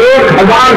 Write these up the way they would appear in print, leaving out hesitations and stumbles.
1000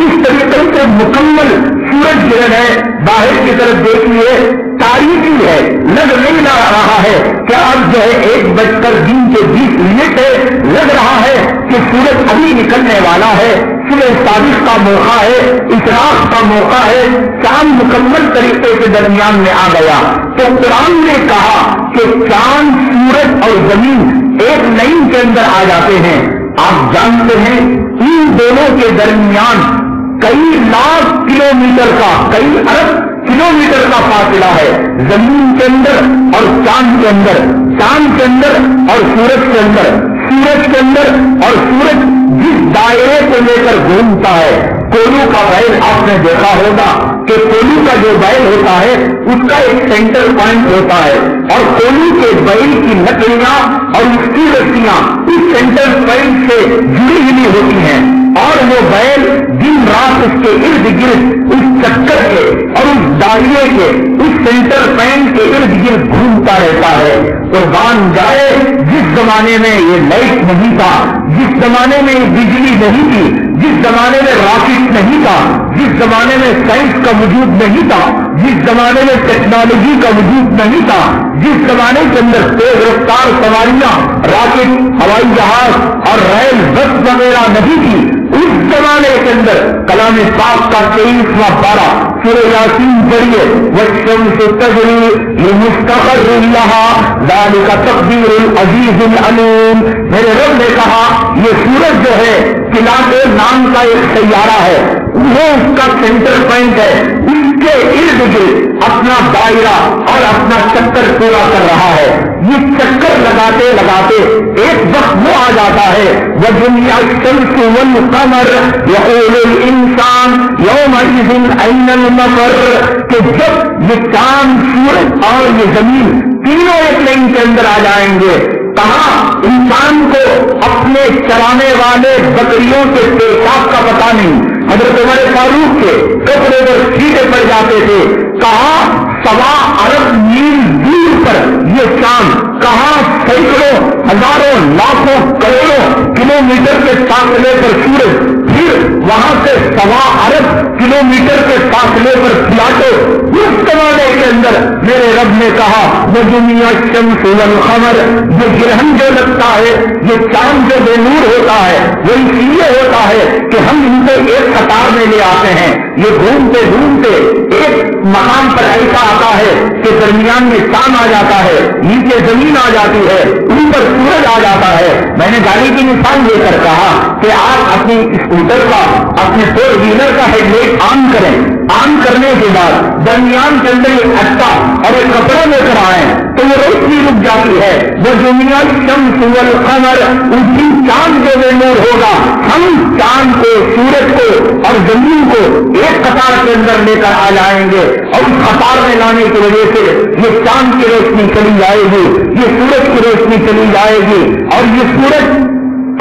اس طریقے سے مکمل سورج گرہن ہے، باہر کی طرف دیکھیے تاریخی ہے، لگ نہیں رہا ہے کہ اب جو ہے 1:20 ہے، لگ رہا ہے کہ سورج ابھی نکلنے والا ہے، صبح صادق کا موقع ہے، اشراق کا موقع ہے، چاند مکمل طریقے سے درمیان میں آ گیا۔ تو قرآن نے کہا کہ چاند، سورج اور زمین ایک لائن کے اندر آ جاتے ہیں۔ آپ جانتے ہیں ان دونوں کے درمیان کئی لاکھ کلومیٹر کا، کئی ارب کلومیٹر کا فاصلہ ہے، زمین کے اندر اور چاند کے اندر، چاند کے اندر اور سورج کے اندر، سورج کے اندر اور سورج جس دائرے کو لے کر گھومتا ہے۔ کولو کا بیل آپ نے دیکھا ہوگا کہ کولو کا جو بیل ہوتا ہے اس کا ایک سینٹر پوائنٹ ہوتا ہے، اور کولو کے بیل کی لکڑیاں اور اس کی رسیاں اس سینٹر پوائنٹ سے جڑی ہوئی ہوتی ہیں، اور وہ بیل دن رات اس کے ارد گرد اس چکر کے اور اس دائرے کے اس سینٹر پوائنٹ کے ارد گرد گھومتا رہتا ہے۔ قربان جائے جس زمانے میں یہ لائٹ نہیں تھا، جس زمانے میں یہ بجلی نہیں تھی، جس زمانے میں راکٹ نہیں تھا، جس زمانے میں سائنس کا وجود نہیں تھا، جس زمانے میں ٹیکنالوجی کا وجود نہیں تھا، جس زمانے کے اندر تیز رفتار سواریاں، راکٹ، ہوائی جہاز اور ریل بس وغیرہ نہیں تھی، اس زمانے کے اندر کلام پاک کا 23واں پارہ سورہ یاسین پڑھیے، والشمس تجری لمستقر لہا ذالک تقدیر العزیز العلیم۔ میرے رب نے کہا یہ سورج جو ہے پلاٹو نام کا ایک سیارہ ہے، وہ اس کا سینٹر پوائنٹ ہے، اس کے ارد گرد اپنا دائرہ اور اپنا چکر پورا کر رہا ہے۔ یہ چکر لگاتے لگاتے ایک وقت وہ آ جاتا ہے وَجُمِعَ الشَّمْسُ وَالْقَمَرُ يَقُولُ الْإِنسَانُ يَوْمَئِذٍ أَيْنَ الْمَفَرُّ، کہ جب یہ چاند، سورج اور یہ زمین تینوں ایک لائن کے اندر آ جائیں گے، کہاں انسان کو اپنے چلانے والے بکریوں کے پیشاب کا پتہ نہیں، حضرت عمر فاروق کے کپڑے پر چھینٹے پڑ جاتے تھے، کہاں 1.25 ارب میل دور پر یہ چاند، کہاں سینکڑوں، ہزاروں، لاکھوں، کروڑوں کلومیٹر کے فاصلے پر سورج، پھر وہاں سے 1.25 ارب کلومیٹر کے فاصلے پر پلاٹو۔ اس زمانے کے اندر میرے رب نے کہا وَجُمِعَ الشَّمْسُ وَالْقَمَرُ، یہ گرہن جو لگتا ہے، یہ چاند جو بے نور ہوتا ہے، وہ اس لیے ہوتا ہے کہ ہم ان کو ایک قطار میں لے آتے ہیں، یہ گھومتے گھومتے ایک مقام پر ایسا آتا ہے کہ درمیان میں چاند آ جاتا ہے، نیچے زمین آ جاتی ہے، اوپر سورج آ جاتا ہے۔ میں نے گاڑی کی مثال لے کر کہا کہ آپ اپنی اسکوٹر کا، اپنے 4 ویلر کا ہیڈ لائٹ آن کریں، آن کرنے کے بعد درمیان کے اندر ایک اچھا اور ایک کپڑا لے کر آئیں تو وہ روشنی رک جاتی ہے۔ وہ جُمِعَ الشَّمْسُ وَالْقَمَرُ، اس دن چاند جو بے نور ہوگا، ہم چاند کو، سورج کو اور زمین کو ایک قطار کے اندر لے کر آ جائیں گے، اور اس قطار میں لانے کی وجہ سے یہ چاند کی روشنی چلی جائے گی، یہ سورج کی روشنی چلی جائے گی، اور یہ سورج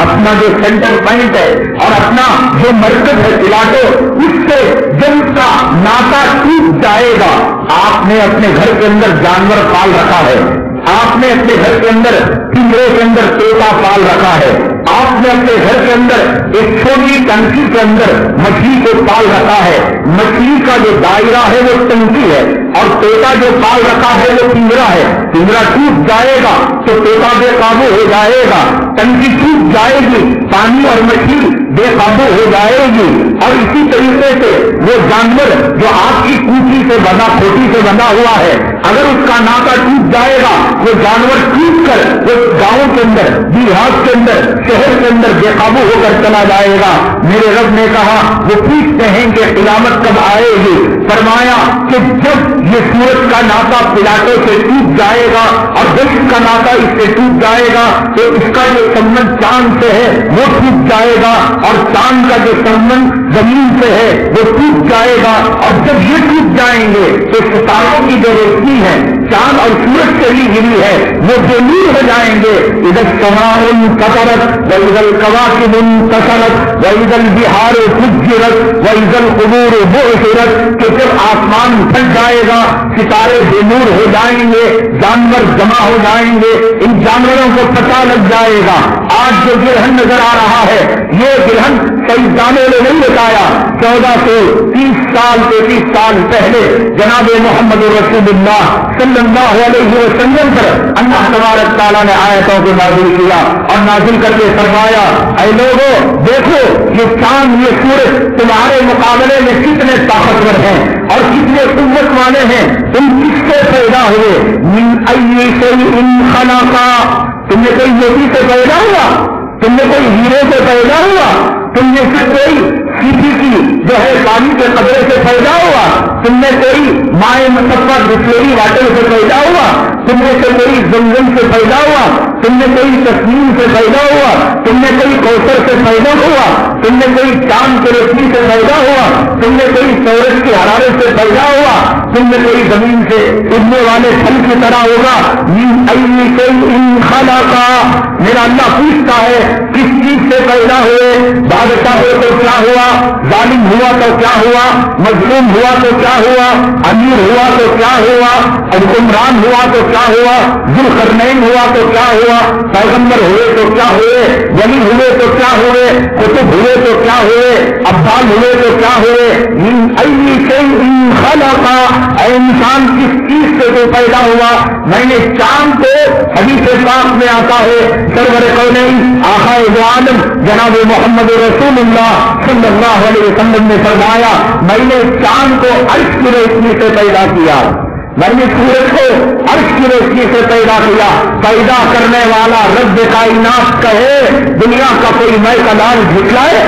اپنا جو سینٹر پوائنٹ ہے اور اپنا جو مرکز ہے پلاٹو، اس سے جب اس کا ناتا ٹوٹ جائے گا۔ آپ نے اپنے گھر کے اندر جانور پال رکھا ہے، آپ نے اپنے گھر کے اندر پنجرے کے اندر طوطا پال رکھا ہے، آپ نے اپنے گھر کے اندر ایک چھوٹی ٹنکی کے اندر مچھلی کو پال رکھا ہے۔ مچھلی کا جو دائرہ ہے وہ ٹنکی ہے، اور طوطا جو پال رکھا ہے وہ پنجرا ہے۔ پنجرا ٹوٹ جائے گا تو طوطا بے قابو ہو جائے گا، ٹنکی ٹوٹ جائے گی، پانی اور مچھلی بے قابو ہو جائے گی۔ اور اسی طریقے سے وہ جانور جو آپ کی کوٹھی سے بنا، کھوٹی سے بنا ہوا ہے، اگر اس کا ناتا ٹوٹ جائے گا، وہ جانور ٹوٹ کر وہ گاؤں کے اندر، دیہات کے اندر، شہر کے اندر بے قابو ہو کر چلا جائے گا۔ میرے رب نے کہا وہ پوچھتے ہیں کہ قیامت کب آئے گی؟ فرمایا کہ جب یہ سورج کا ناتا پلاٹو سے ٹوٹ جائے گا، اور جب اس کا ناتا اس سے ٹوٹ جائے گا تو اس کا جو سمبند چاند سے ہے وہ ٹوٹ جائے گا، اور چاند کا جو سمبند زمین سے ہے وہ ٹوٹ جائے گا۔ اور جب یہ ٹوٹ جائیں گے تو ستاروں کی جو روشنی ہے، چاند اور سورج سے بھی گری ہے وہ بے نور ہو جائیں گے. اذا السماء انفطرت واذا الكواكب انتثرت واذا البحار فجرت واذا القبور بعثرت. کہ جب آسمان پھٹ جائے گا, ستارے بے نور ہو جائیں گے, جانور جمع ہو جائیں گے, ان جانوروں کو پتہ لگ جائے گا. آج جو گرہن نظر آ رہا ہے یہ گرہن سائنسدانوں نے نہیں بتایا. 1430 سال 33 سال پہلے جناب محمد رسول اللہ صلی اللہ علیہ وسلم پر اللہ تبارک تعالیٰ نے آیتوں کو نازل کیا اور نازل کر کے فرمایا اے لوگوں دیکھو یہ چاند یہ سورج تمہارے مقابلے میں کتنے طاقتور ہیں اور کتنے قوت والے ہیں. تم کس سے پیدا ہوئے؟ من ای شیء خلقا. تم نے کوئی موتی سے پیدا ہوا؟ تم نے کوئی ہیرے سے پیدا ہوا؟ تم نے سے کوئی سیدھی کی جو ہے پانی کے قطرے سے پیدا ہوا؟ تم نے کوئی مائع مصفا بسلری واٹر سے پیدا ہوا؟ تم نے سے کوئی زمزم سے پیدا ہوا؟ تم نے کوئی تسنیم سے پیدا ہوا؟ تم نے کوئی کوثر سے پیدا ہوا؟ تم نے کوئی چاند کی روشنی سے پیدا ہوا؟ تم نے کوئی سورج کی حرارت سے پیدا ہوا؟ تم نے کوئی زمین سے اگنے والے پھل کی طرح ہوگا؟ من ای شیء خلقا. میرا اللہ پوچھتا ہے کس چیز سے پیدا ہوئے؟ بادشاہ ہو تو کیا ہوا؟ ظالم ہوا تو کیا ہوا؟ مظلوم ہوا تو کیا ہوا؟ امیر ہوا تو کیا ہوا؟ حکمران ہوا تو کیا ہوا؟ ذوالقرنین ہوا تو کیا ہوا؟ پیغمبر ہوئے تو کیا ہوئے؟ ولی ہوئے تو کیا ہوئے؟ قطب ہوئے تو کیا ہوئے؟ ابدال ہوئے تو کیا ہوئے؟ من ای شیء خلقا. اے انسان کس چیز سے تو پیدا ہوا؟ میں نے چاند کو حدیث پاک میں آتا ہے سرور کونین آقا دو عالم جناب محمد رسول اللہ صلی اللہ علیہ وسلم نے فرمایا میں نے چاند کو عرش کی روشنی سے پیدا کیا, میں نے سورج کو عرش کی روشنی سے پیدا کیا. پیدا کرنے والا رب کائنات کہے دنیا کا کوئی میں کلام جھٹلائے؟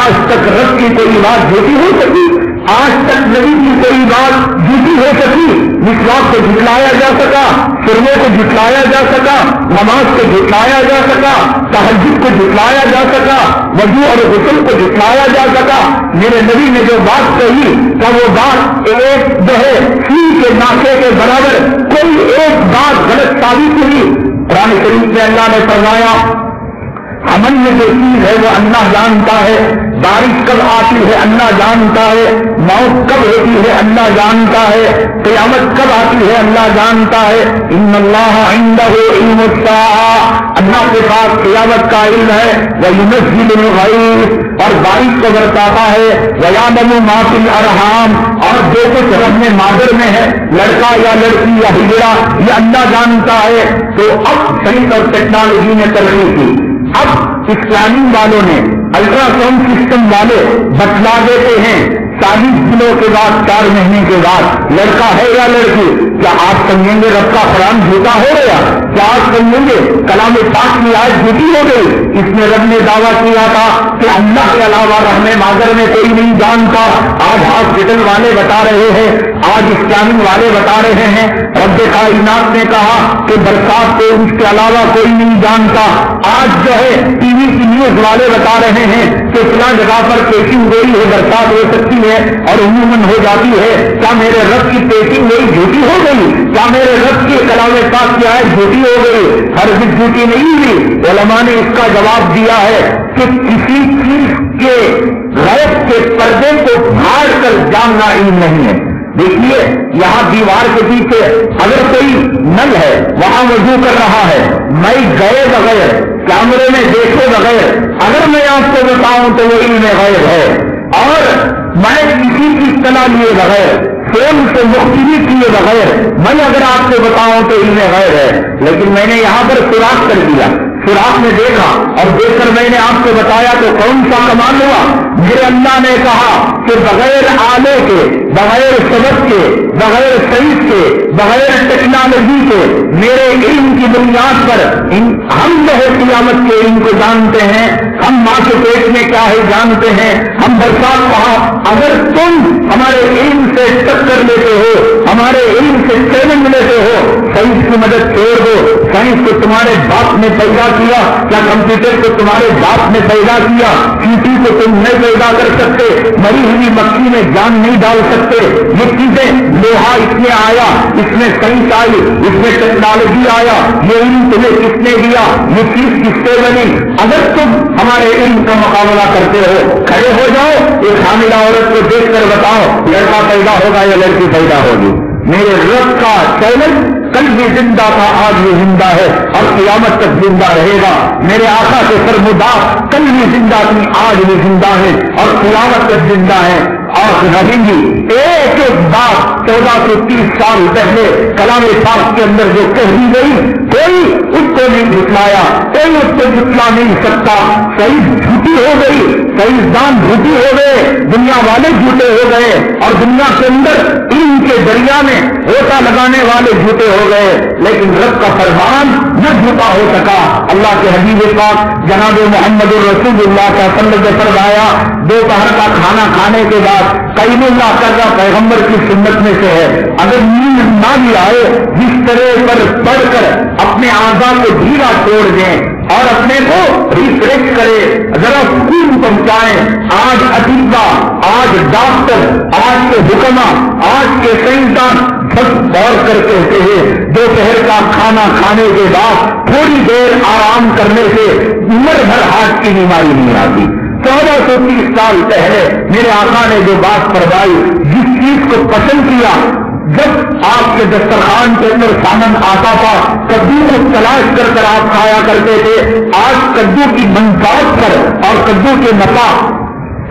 آج تک رب کی کوئی بات جھوٹی ہو سکی؟ آج تک نبی کی کوئی بات جھوٹی ہو سکی؟ مسواک کو جھٹلایا جا سکا, سرمے کو جھٹلایا جا سکا, نماز کو جھٹلایا جا سکا, تہجد کو جھٹلایا جا سکا, وضو اور غسل کو جھٹلایا جا سکا؟ میرے نبی نے جو بات کہی کہ وہ بات ایک جو ہے سی کے ناکے کے برابر کوئی ایک بات غلط ثابت ہوئی. قرآن شریف میں اللہ نے فرمایا امن میں جو چیز ہے وہ اللہ جانتا ہے, بارش کب آتی ہے اللہ جانتا ہے, موت کب ہوتی ہے اللہ جانتا ہے, قیامت کب آتی ہے اللہ جانتا ہے. ان اللہ عنده علم الساعہ, اللہ کے پاس قیامت کا علم ہے. وینزل الغیث, اور بارش کو برساتا ہے. ویعلم ما فی الارحام, اور جو کچھ رحم مادر میں ہے لڑکا یا لڑکی یا ہجڑا یہ اللہ جانتا ہے. تو اب سائنس اور ٹیکنالوجی نے ترقی کی. اب اسلامی والوں نے الٹرا ساؤنڈ سسٹم والے بتلا دیتے ہیں 40 دنوں کے بعد 4 مہینے کے بعد لڑکا ہے یا لڑکی. کیا آپ سمجھیں گے رب کا قرآن جھوٹا ہو گیا؟ کیا آپ سمجھیں گے کلام پاک کی آیت جھوٹی ہو گئی؟ اس میں رب نے دعویٰ کیا تھا کہ اللہ کے علاوہ رحم مادر میں کوئی نہیں جانتا. آج ہاسپٹل والے بتا رہے ہیں, آج اسلامی والے بتا رہے ہیں. رب کائنات نے کہا کہ برسات کو اس کے علاوہ کوئی نہیں جانتا. آج جو ہے ٹی وی کی نیوز والے بتا رہے ہیں کہ فلاں جگہ پر پیشنگ گوئی ہے, برسات ہو سکتی ہے اور عموماً ہو جاتی ہے. کیا میرے رب کی پیشنگ گوئی جھوٹی ہو گئی؟ کیا میرے رب کی کلام پاک کی آیت جھوٹی ہو گئی؟ ہرگز جھوٹی نہیں ہوئی. علماء نے اس کا جواب دیا ہے کہ کسی چیز کے غیب کے پردے کو پھاڑ کر جاننا علم نہیں ہے. دیکھیے یہاں دیوار کے پیچھے اگر کوئی نل ہے وہاں وضو کر رہا ہے, میں گئے بغیر کیمرے میں دیکھے بغیر اگر میں آپ کو بتاؤں تو وہ علم غیب ہے. اور میں کسی کی اطلاع لیے بغیر فون سے مختلف کیے بغیر میں اگر آپ کو بتاؤں تو علم غیب ہے. لیکن میں نے یہاں پر سوراخ کر دیا, سوراخ میں دیکھا اور دیکھ کر میں نے آپ کو بتایا تو کون سا کمال ہوا؟ میرے اللہ نے کہا کہ بغیر آلے کے, بغیر سبق کے, بغیر سائنس کے, بغیر ٹیکنالوجی کے میرے علم کی بنیاد پر ہم جو ہے قیامت کے علم کو جانتے ہیں, ہم ماں کے پیٹ میں کیا ہے جانتے ہیں, ہم برسات کہاں. اگر تم ہمارے علم سے ٹکر لیتے ہو, ہمارے علم سے چیلنج لیتے ہو, سائنس کی مدد چھوڑ دو. سائنس کو تمہارے باپ نے پیدا کیا, کیا کمپیوٹر کو تمہارے باپ نے پیدا کیا؟ چیٹی کو تم نہیں پیدا کر سکتے, مری ہوئی مکھی میں جان نہیں ڈال سکتے. یہ چیزیں, لوہا اس میں آیا, اس میں سائنس آئی, اس میں ٹیکنالوجی آیا, یہ علم تمہیں کس نے دیا؟ یہ چیز کس سے بنی؟ اگر تم ہمارے علم کا مقابلہ کرتے ہو, کھڑے ہو جاؤ, ایک حاملہ عورت کو دیکھ کر بتاؤ لڑکا پیدا ہوگا یا لڑکی پیدا ہوگی. میرے رب کا چیلنج کل بھی زندہ تھا, آج بھی زندہ ہے اور قیامت تک زندہ رہے گا. میرے آقا کے فرمودات کل بھی زندہ تھی, آج بھی زندہ ہے اور قیامت تک زندہ ہے اور رہیں گی. ایک ایک بات 1430 سال پہلے کلام پاک کے اندر جو کہہ دی گئی, کوئی اس کو نہیں جھٹلایا, کوئی اس کو جھٹلا نہیں سکتا. صحیح جھوٹی ہو گئی, سائنسدان جھوٹی ہو گئے, دنیا والے جھوٹے ہو گئے اور دنیا کے اندر علم کے دریا میں ہوتا لگانے والے جھوٹے ہو گئے, لیکن رب کا فرمان نہ جھوٹا ہو سکا. اللہ کے حبیب پاک جناب محمد الرسول اللہ کا صلی اللہ فرمایا, دوپہر کا کھانا کھانے کے بعد قیم اللہ کرنا پیغمبر کی سنت میں سے ہے. اگر نیند نہ بھی آئے, جس طرح پر پڑھ کر اپنے اعضاء کو ڈھیلا چھوڑ دیں اور اپنے کو ریفریش کرے, ذرا سکون پہنچائیں. آج اطباء, آج ڈاکٹر, آج کے حکما, آج کے سائنسدان سب غور کر کہتے ہیں دوپہر کا کھانا کھانے کے بعد تھوڑی دیر آرام کرنے سے عمر بھر ہارٹ کی بیماری نہیں آتی. 1430 سال پہلے میرے آقا نے جو بات فرمائی, جس چیز کو پسند کیا, جب آپ کے دسترخوان کے اندر سامن آتا تھا, کدو کو تلاش کر کر آپ کھایا کرتے تھے. آج کدو کی منفعت پر اور کدو کے نفع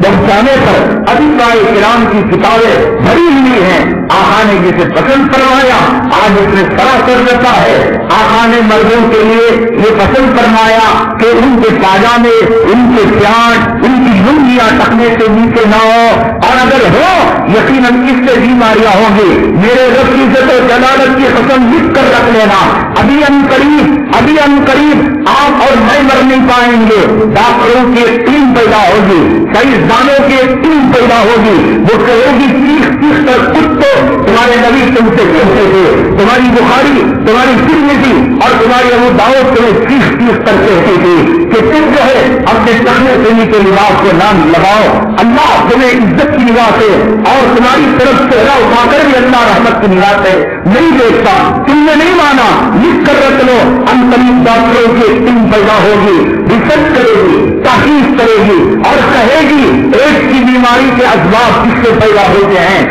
پہنچانے پر ادیبائے کرام کی کتابیں بھری ہوئی ہیں. آقا نے جسے پسند فرمایا آج اس میں سراسر رکھا ہے. آقا نے مردوں کے لیے یہ پسند فرمایا کہ ان کے پاجامے, ان کے پیانٹ, ان کی لنگیاں ٹکنے سے نیچے نہ ہو, اور اگر ہو یقیناً اس سے بیماریاں ہوں گی. میرے رب کی عزت و جلالت کی قسم لکھ کر رکھ لینا, ابھی ان قریب آپ اور میں مر نہیں پائیں گے. ڈاکٹروں کی ایک ٹیم پیدا ہوگی, سائنسدانوں کی ایک ٹیم پیدا ہوگی, وہ کہے گی چیخ چیخ کر کچھ تو تمہارے نبی تم سے کہتے تھے, تمہاری بخاری, تمہاری ترمذی اور تمہاری ابو داؤد تمہیں چیخ چیخ کر کہتی تھی کہ تم جو ہے اپنے ٹکنے سے کے لباس کو نام لگاؤ, اللہ تمہیں عزت کی نگاہ سے اور تمہاری طرف سے اٹھا کر بھی اللہ رحمت کی نگاہ سے نہیں دیکھتا. تم نے نہیں مانا, لکھ کر رکھ لو. ان قریب ڈاکٹروں کی ایک ٹیم پیدا ہوگی, ریسرچ کرے گی, تحقیق کرے گی اور کہے گی ایڈز کی بیماری کے اسباب کس سے پیدا ہوتے ہیں.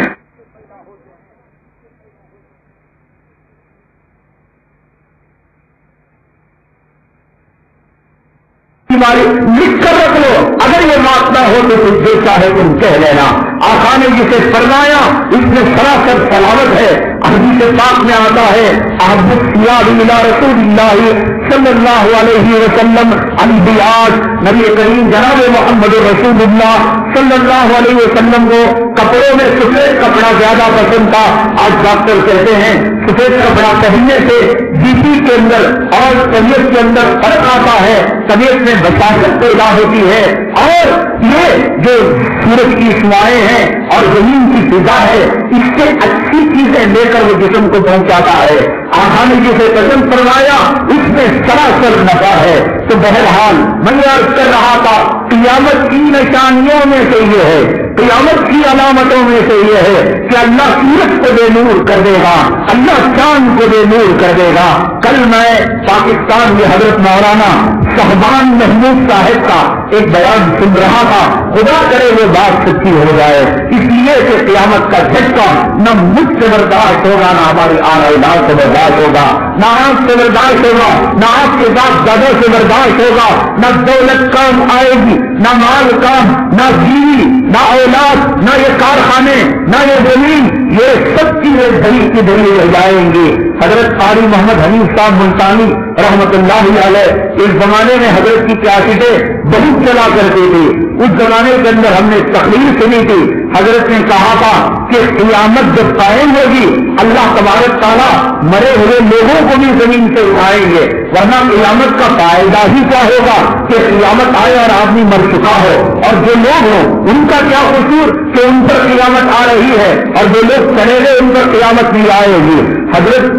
بیماری لکھ کر رکھ لو, اگر یہ بات نہ ہو تو کچھ جو چاہے تم کہہ لینا. آقا نے جسے فرمایا اس میں سراسر سلاوت ہے. حدیث پاک میں آتا ہے احب الثياب الى رسول اللہ صلی اللہ علیہ وسلم انبیاء. نبی کریم جناب محمد رسول اللہ صلی اللہ علیہ وسلم کو کپڑوں میں سفید کپڑا زیادہ پسند تھا. آج ڈاکٹر کہتے ہیں سفید کپڑا پہننے سے بی پی کے اندر اور طبیعت کے اندر فرق آتا ہے, طبیعت میں بساست پیدا ہوتی ہے, اور یہ جو سورج کی شعاعیں ہیں اور زمین کی فضا ہے اس سے اچھی چیزیں لے کر وہ جسم کو پہنچاتا ہے. آقا نے جسے پسند فرمایا اس میں سراسر نفع ہے. تو بہرحال میں عرض کر رہا تھا قیامت کی نشانیوں میں سے یہ ہے, قیامت کی علامتوں میں سے یہ ہے کہ اللہ سورج کو بے نور کر دے گا, اللہ چاند کو بے نور کر دے گا. کل میں پاکستان میں حضرت مولانا شہبان محمود صاحب کا ایک بیان سن رہا تھا, خدا کرے وہ بات سچی ہو جائے, اس لیے کہ قیامت کا جھٹکا نہ مجھ سے برداشت ہوگا, نہ ہماری آن اولاد سے برداشت ہوگا, نہ آپ سے برداشت ہوگا, نہ آپ کے باپ دادا سے برداشت ہوگا. نہ دولت کام آئے گی, نہ مال کام, نہ بیوی, نہ اولاد, نہ یہ کارخانے, نہ یہ زمین, یہ سب چیزیں دھڑی کی دھڑی رہ جائیں گی. حضرت قاری محمد حنیف صاحب ملتانی رحمت اللہ علیہ اس زمانے میں حضرت کی کیسٹیں بہت چلا کرتی تھی. اس زمانے کے اندر ہم نے تقریر سنی تھی, حضرت نے کہا تھا کہ قیامت جب قائم ہوگی اللہ تبارک تعالیٰ مرے ہوئے لوگوں کو بھی زمین سے اٹھائیں گے, ورنہ قیامت کا فائدہ ہی کیا ہوگا کہ قیامت آئے اور آدمی مر چکا ہو, اور جو لوگ ہوں ان کا کیا قصور کہ ان پر قیامت آ رہی ہے, اور جو لوگ چلے گئے ان پر قیامت نہیں آئے گی. حضرت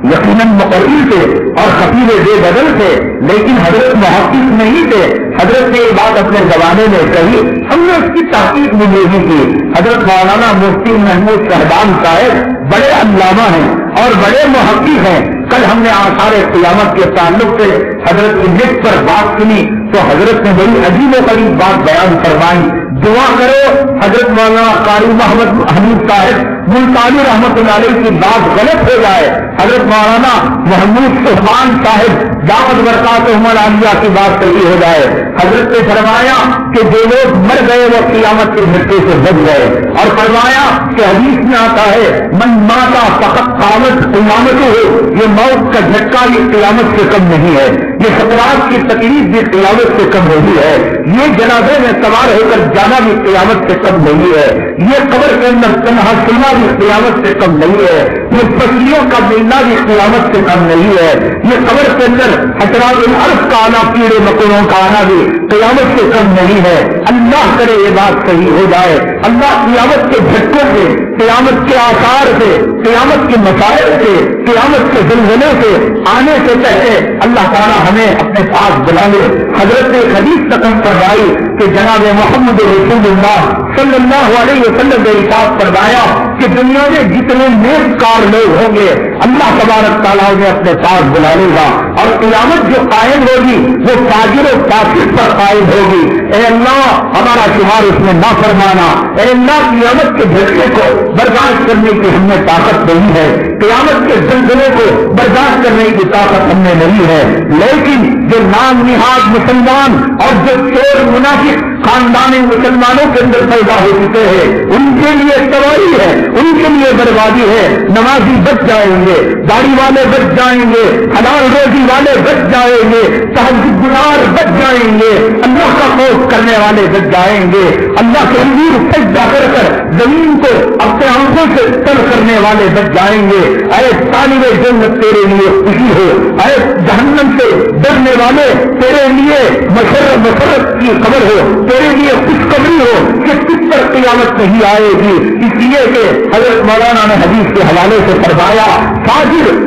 یقیناً مقرر تھے اور خطیب بے بدل تھے، لیکن حضرت محقق نہیں تھے. حضرت نے یہ بات اپنے زمانے میں کہی، ہم نے اس کی تحقیق بھی نہیں کی. حضرت مولانا مفتی محمود شہبان صاحب بڑے علامہ ہیں اور بڑے محقق ہیں. کل ہم نے آثار قیامت کے تعلق سے حضرت کی لکھ پر بات سنی تو حضرت نے بڑی عجیب و غریب بات بیان فرمائی. دعا کرو حضرت مولانا قاری محمد حمید صاحب ملتانی رحمت اللہ علیہ کی بات غلط ہو جائے، حضرت مولانا محمود شہبان صاحب دعوت برکاتہم العالیہ کی بات صحیح ہو جائے. حضرت نے فرمایا کہ جو لوگ مر گئے وہ قیامت کے جھٹکے سے بچ گئے، اور فرمایا کہ حدیث میں آتا ہے من ماتا فقط قیامت ہو، یہ موت کا جھٹکا بھی قیامت سے کم نہیں ہے، یہ سکرات کی تکلیف بھی قیامت سے کم نہیں ہے، یہ جنازے میں سوار ہو کر جانا بھی قیامت سے کم نہیں ہے، یہ قبر کے اندر تنہا سننا بھی قیامت سے کم نہیں ہے، یہ پسلیوں کا ملنا بھی قیامت سے کم نہیں ہے، یہ قبر کے اندر حشرات الارض کا آنا، کیڑے مکوڑوں کا آنا بھی قیامت سے کم نہیں ہے. اللہ کرے یہ بات صحیح ہو جائے. اللہ قیامت کے جھٹکوں سے، قیامت کے آثار سے، قیامت کے مسائل سے، قیامت کے زلزلے سے آنے سے پہلے اللہ تعالیٰ ہمیں اپنے پاس بلا لے. حضرت نے حدیث رقم فرمائی کہ جناب محمد رسول اللہ صلی اللہ علیہ وسلم نے ارشاد فرمایا کہ دنیا میں جتنے نیک کار لوگ ہوں گے اللہ تبارک تعالیٰ انہیں اپنے پاس بلا لے گا، اور قیامت جو قائم ہوگی وہ فاجر و فاسق پر قائم ہوگی. اے اللہ ہمارا شمار اس میں نہ فرمانا. اے اللہ قیامت کے جھٹکے کو برداشت کرنے کی ہم میں طاقت نہیں ہے، قیامت کے زلزلے کو برداشت کرنے کی طاقت ہم میں نہیں ہے، لیکن جو نام نہاد مسلمان اور جو چور منافق خاندان مسلمانوں کے اندر پیدا ہو چکے ہیں ان کے لیے تباہی ہے، ان کے لیے بربادی ہے. نمازی بچ جائیں گے، داڑھی والے بچ جائیں گے، حلال روزی والے بچ جائیں گے، تہجد گزار بچ جائیں گے، اللہ کا خوف کرنے والے بچ جائیں گے، اللہ کے حضور سجدہ کر کر زمین کو اپنے آنکھوں سے تر کرنے والے بچ جائیں گے. اے طالب جنت تیرے لیے خوشی ہو، اے جہنم سے ڈرنے والے تیرے لیے مسرت کی خبر ہو، تیرے لیے خوشخبری ہو کہ کس پر قیامت نہیں آئے گی. اس لیے کہ حضرت مولانا نے حدیث کے حوالے سے فرمایا فاجر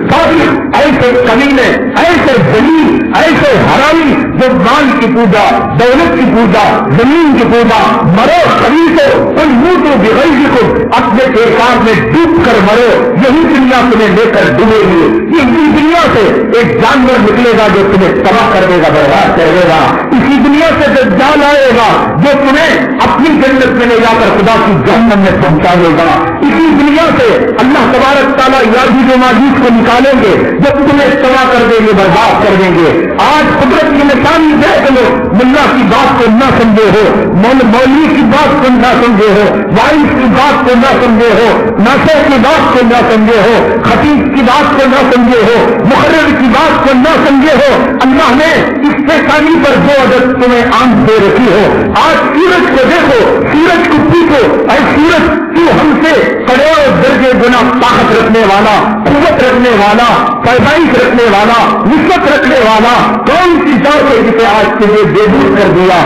ایسے کمینے، ایسے ذلیل، ایسے حرامی جو مال کی پوجا، دولت کی پوجا، زمین کی پوجا، مرو خبیثو قل موتوا بغیظکم، اپنے اعتراف میں ڈوب کر مرو، یہی دنیا تمہیں لے کر ڈوبے گی. اسی دنیا سے ایک جانور نکلے گا جو تمہیں تباہ کر دے گا، برباد کر دے گا. اسی دنیا سے دجال آئے گا جو تمہیں اپنی جنت میں لے جا کر خدا کی جہنم میں پہنچا دے گا. اسی دنیا سے اللہ تبارک تعالیٰ یاجوج و ماجوج کو نکالیں گے جو تمہیں تباہ کر دیں گے، برباد کر دیں گے. آج قدرت کی نشانی دیکھ لو، ملا کی بات کو نہ سمجھے ہو، مولوی کی بات کو نہ سمجھے ہو، وائس کی بات کو نہ سمجھے ہو، ناصح کی بات کو نہ سمجھے ہو، خطیب کی بات کو نہ سمجھے ہو، مقرر کی بات کو نہ سمجھے ہو. اللہ نے اس پیشانی پر جو عدد تمہیں آنکھ دے رکھی ہو. آج سورج کو دیکھو، سورج کو پوچھو، اے سورج تو ہم سے کروڑوں درجے گنا طاقت رکھنے والا، قوت رکھنے والا، پیدائش رکھنے والا، نسبت رکھنے والا کون سی ذات ہے جسے آج کے لیے بے دور کر دیا.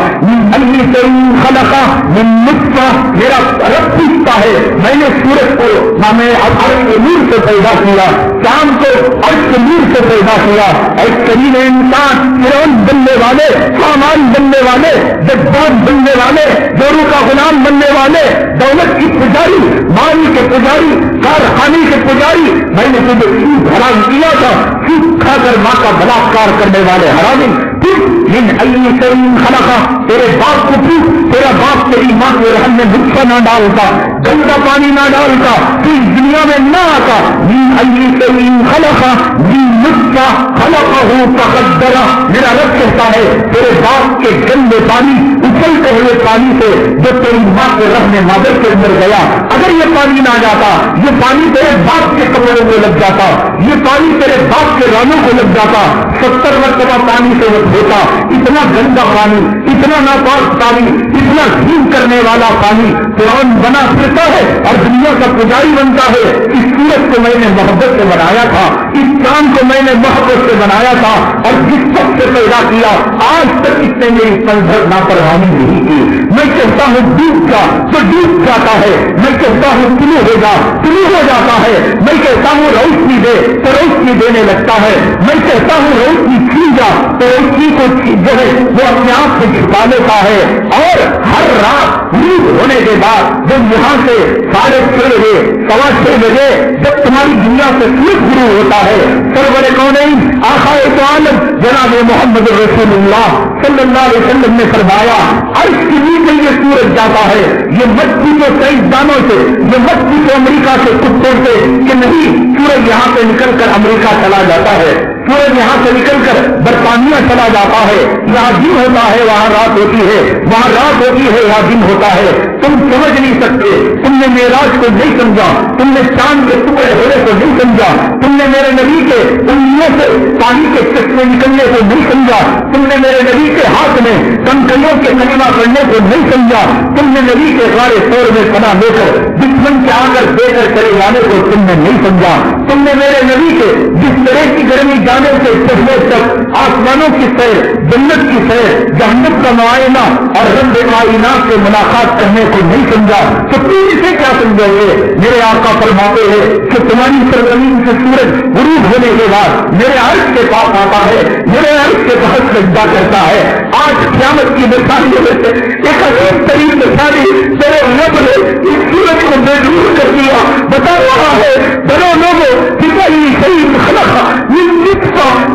خلقہ من نطفہ، میرا رب پوچھتا ہے میں نے سورج کو میں عرش کے نور سے پیدا کیا، شام کو عرش کے نور سے پیدا کیا. اور کریم انسان فرعون بننے والے، حامان بننے والے، جبار بننے والے، گورو کا غلام بننے والے، دولت کی پجاری، مال کے پجاری، کارخانے کے پجاری، میں نے تجھے سود حرام کیا تھا، سود کھا کر ماں کا بلاکار کرنے والے حرامی. من ای شیء خلقہ، تیرے باپ کو پوچھ، تیرا باپ تیری ماں کے رحم میں نطفہ نہ ڈالتا، گندا پانی نہ ڈالتا، تو اس دنیا میں نہ آتا. من ای شیء خلقہ من نطفہ خلقہ فقدرہ، میرا رب کہتا ہے تیرے باپ کے گندے پانی، اچھلتے ہوئے پانی سے جو تیری ماں کے رحم مادر کے اندر گیا، اگر یہ پانی نہ جاتا، یہ پانی تیرے باپ کے کپڑوں میں لگ جاتا، یہ پانی تیرے باپ کے رانوں کو لگ جاتا، 70 مرتبہ پانی سے ہوتا. اتنا گندا پانی، اتنا ناپاک پانی، اتنا گھین کرنے والا پانی فرعون بنا پھرتا ہے اور دنیا کا پجاری بنتا ہے. اس سورج کو میں نے محبت سے بنایا تھا، اس کام کو میں نے محبت سے بنایا تھا، اور جس وقت سے پیدا کیا آج تک اس نے میری پنجر نافرمانی نہیں کی. میں کہتا ہوں ڈوب جا تو ڈوب جاتا ہے، میں کہتا ہوں طلوع ہو جا طلوع ہو جاتا ہے، میں کہتا ہوں روشنی مجھے تو روشنی دینے لگتا ہے، میں کہتا ہوں روشنی چھین جا تو روشنی کو جو ہے وہ اپنے آپ سے چھپا لیتا ہے. اور ہر رات غروب ہونے کے بعد جب یہاں سے 6:30 6:15 بجے جب تمہاری دنیا سے سورج غروب ہوتا ہے، سرور کونین آقائے تو عالم جناب محمد رسول اللہ صلی اللہ علیہ وسلم نے فرمایا عرش کے نیچے یہ سورج جاتا ہے. یہ مت پوچھو سائنسدانوں سے، یہ مت پوچھو امریکہ کے کتوں سے کہ نہیں سورج یہاں سے نکل کر امریکہ چلا جاتا ہے، سورج یہاں سے نکل کر برطانیہ چلا جاتا ہے، یہاں دن ہوتا ہے وہاں رات ہوتی ہے، وہاں رات ہوتی ہے یہاں دن ہوتا ہے. تم سمجھ نہیں سکتے، تم نے معراج کو نہیں سمجھا، تم نے چاند کے ٹکڑے ہونے کو نہیں سمجھا، تم نے میرے نبی کے انگلیوں سے پانی کے چشمے نکلنے کو نہیں سمجھا، تم نے میرے نبی کے ہاتھ میں کنکریوں کے کلمہ پڑھنے کو نہیں سمجھا، تم نے نبی کے غار طور میں پناہ لے کر دشمن کے آ کر دے کر چلے جانے کو تم نے نہیں سمجھا، تم نے میرے نبی کے جس طرح کی گرمی جانے سے چشمے تک آسمانوں کی سیر، جنت کی سیر، جہنم کا معائنہ اور رب کائنات سے ملاقات کرنے کو نہیں سمجھا. تو تم اسے کیا سمجھو گے؟ میرے آقا فرماتے ہیں کہ تمہاری سرزمین سے سورج غروب ہونے کے بعد میرے عرش کے پاس آتا ہے، میرے عرش کے پاس سجدہ کرتا ہے. آج قیامت کی مثالیوں میں سے ایک عظیم ترین مثالی میرے رب نے اس سورج کو بے نور کر دیا، بتا رہا ہے بڑوں لوگوں کتنی صحیح خلق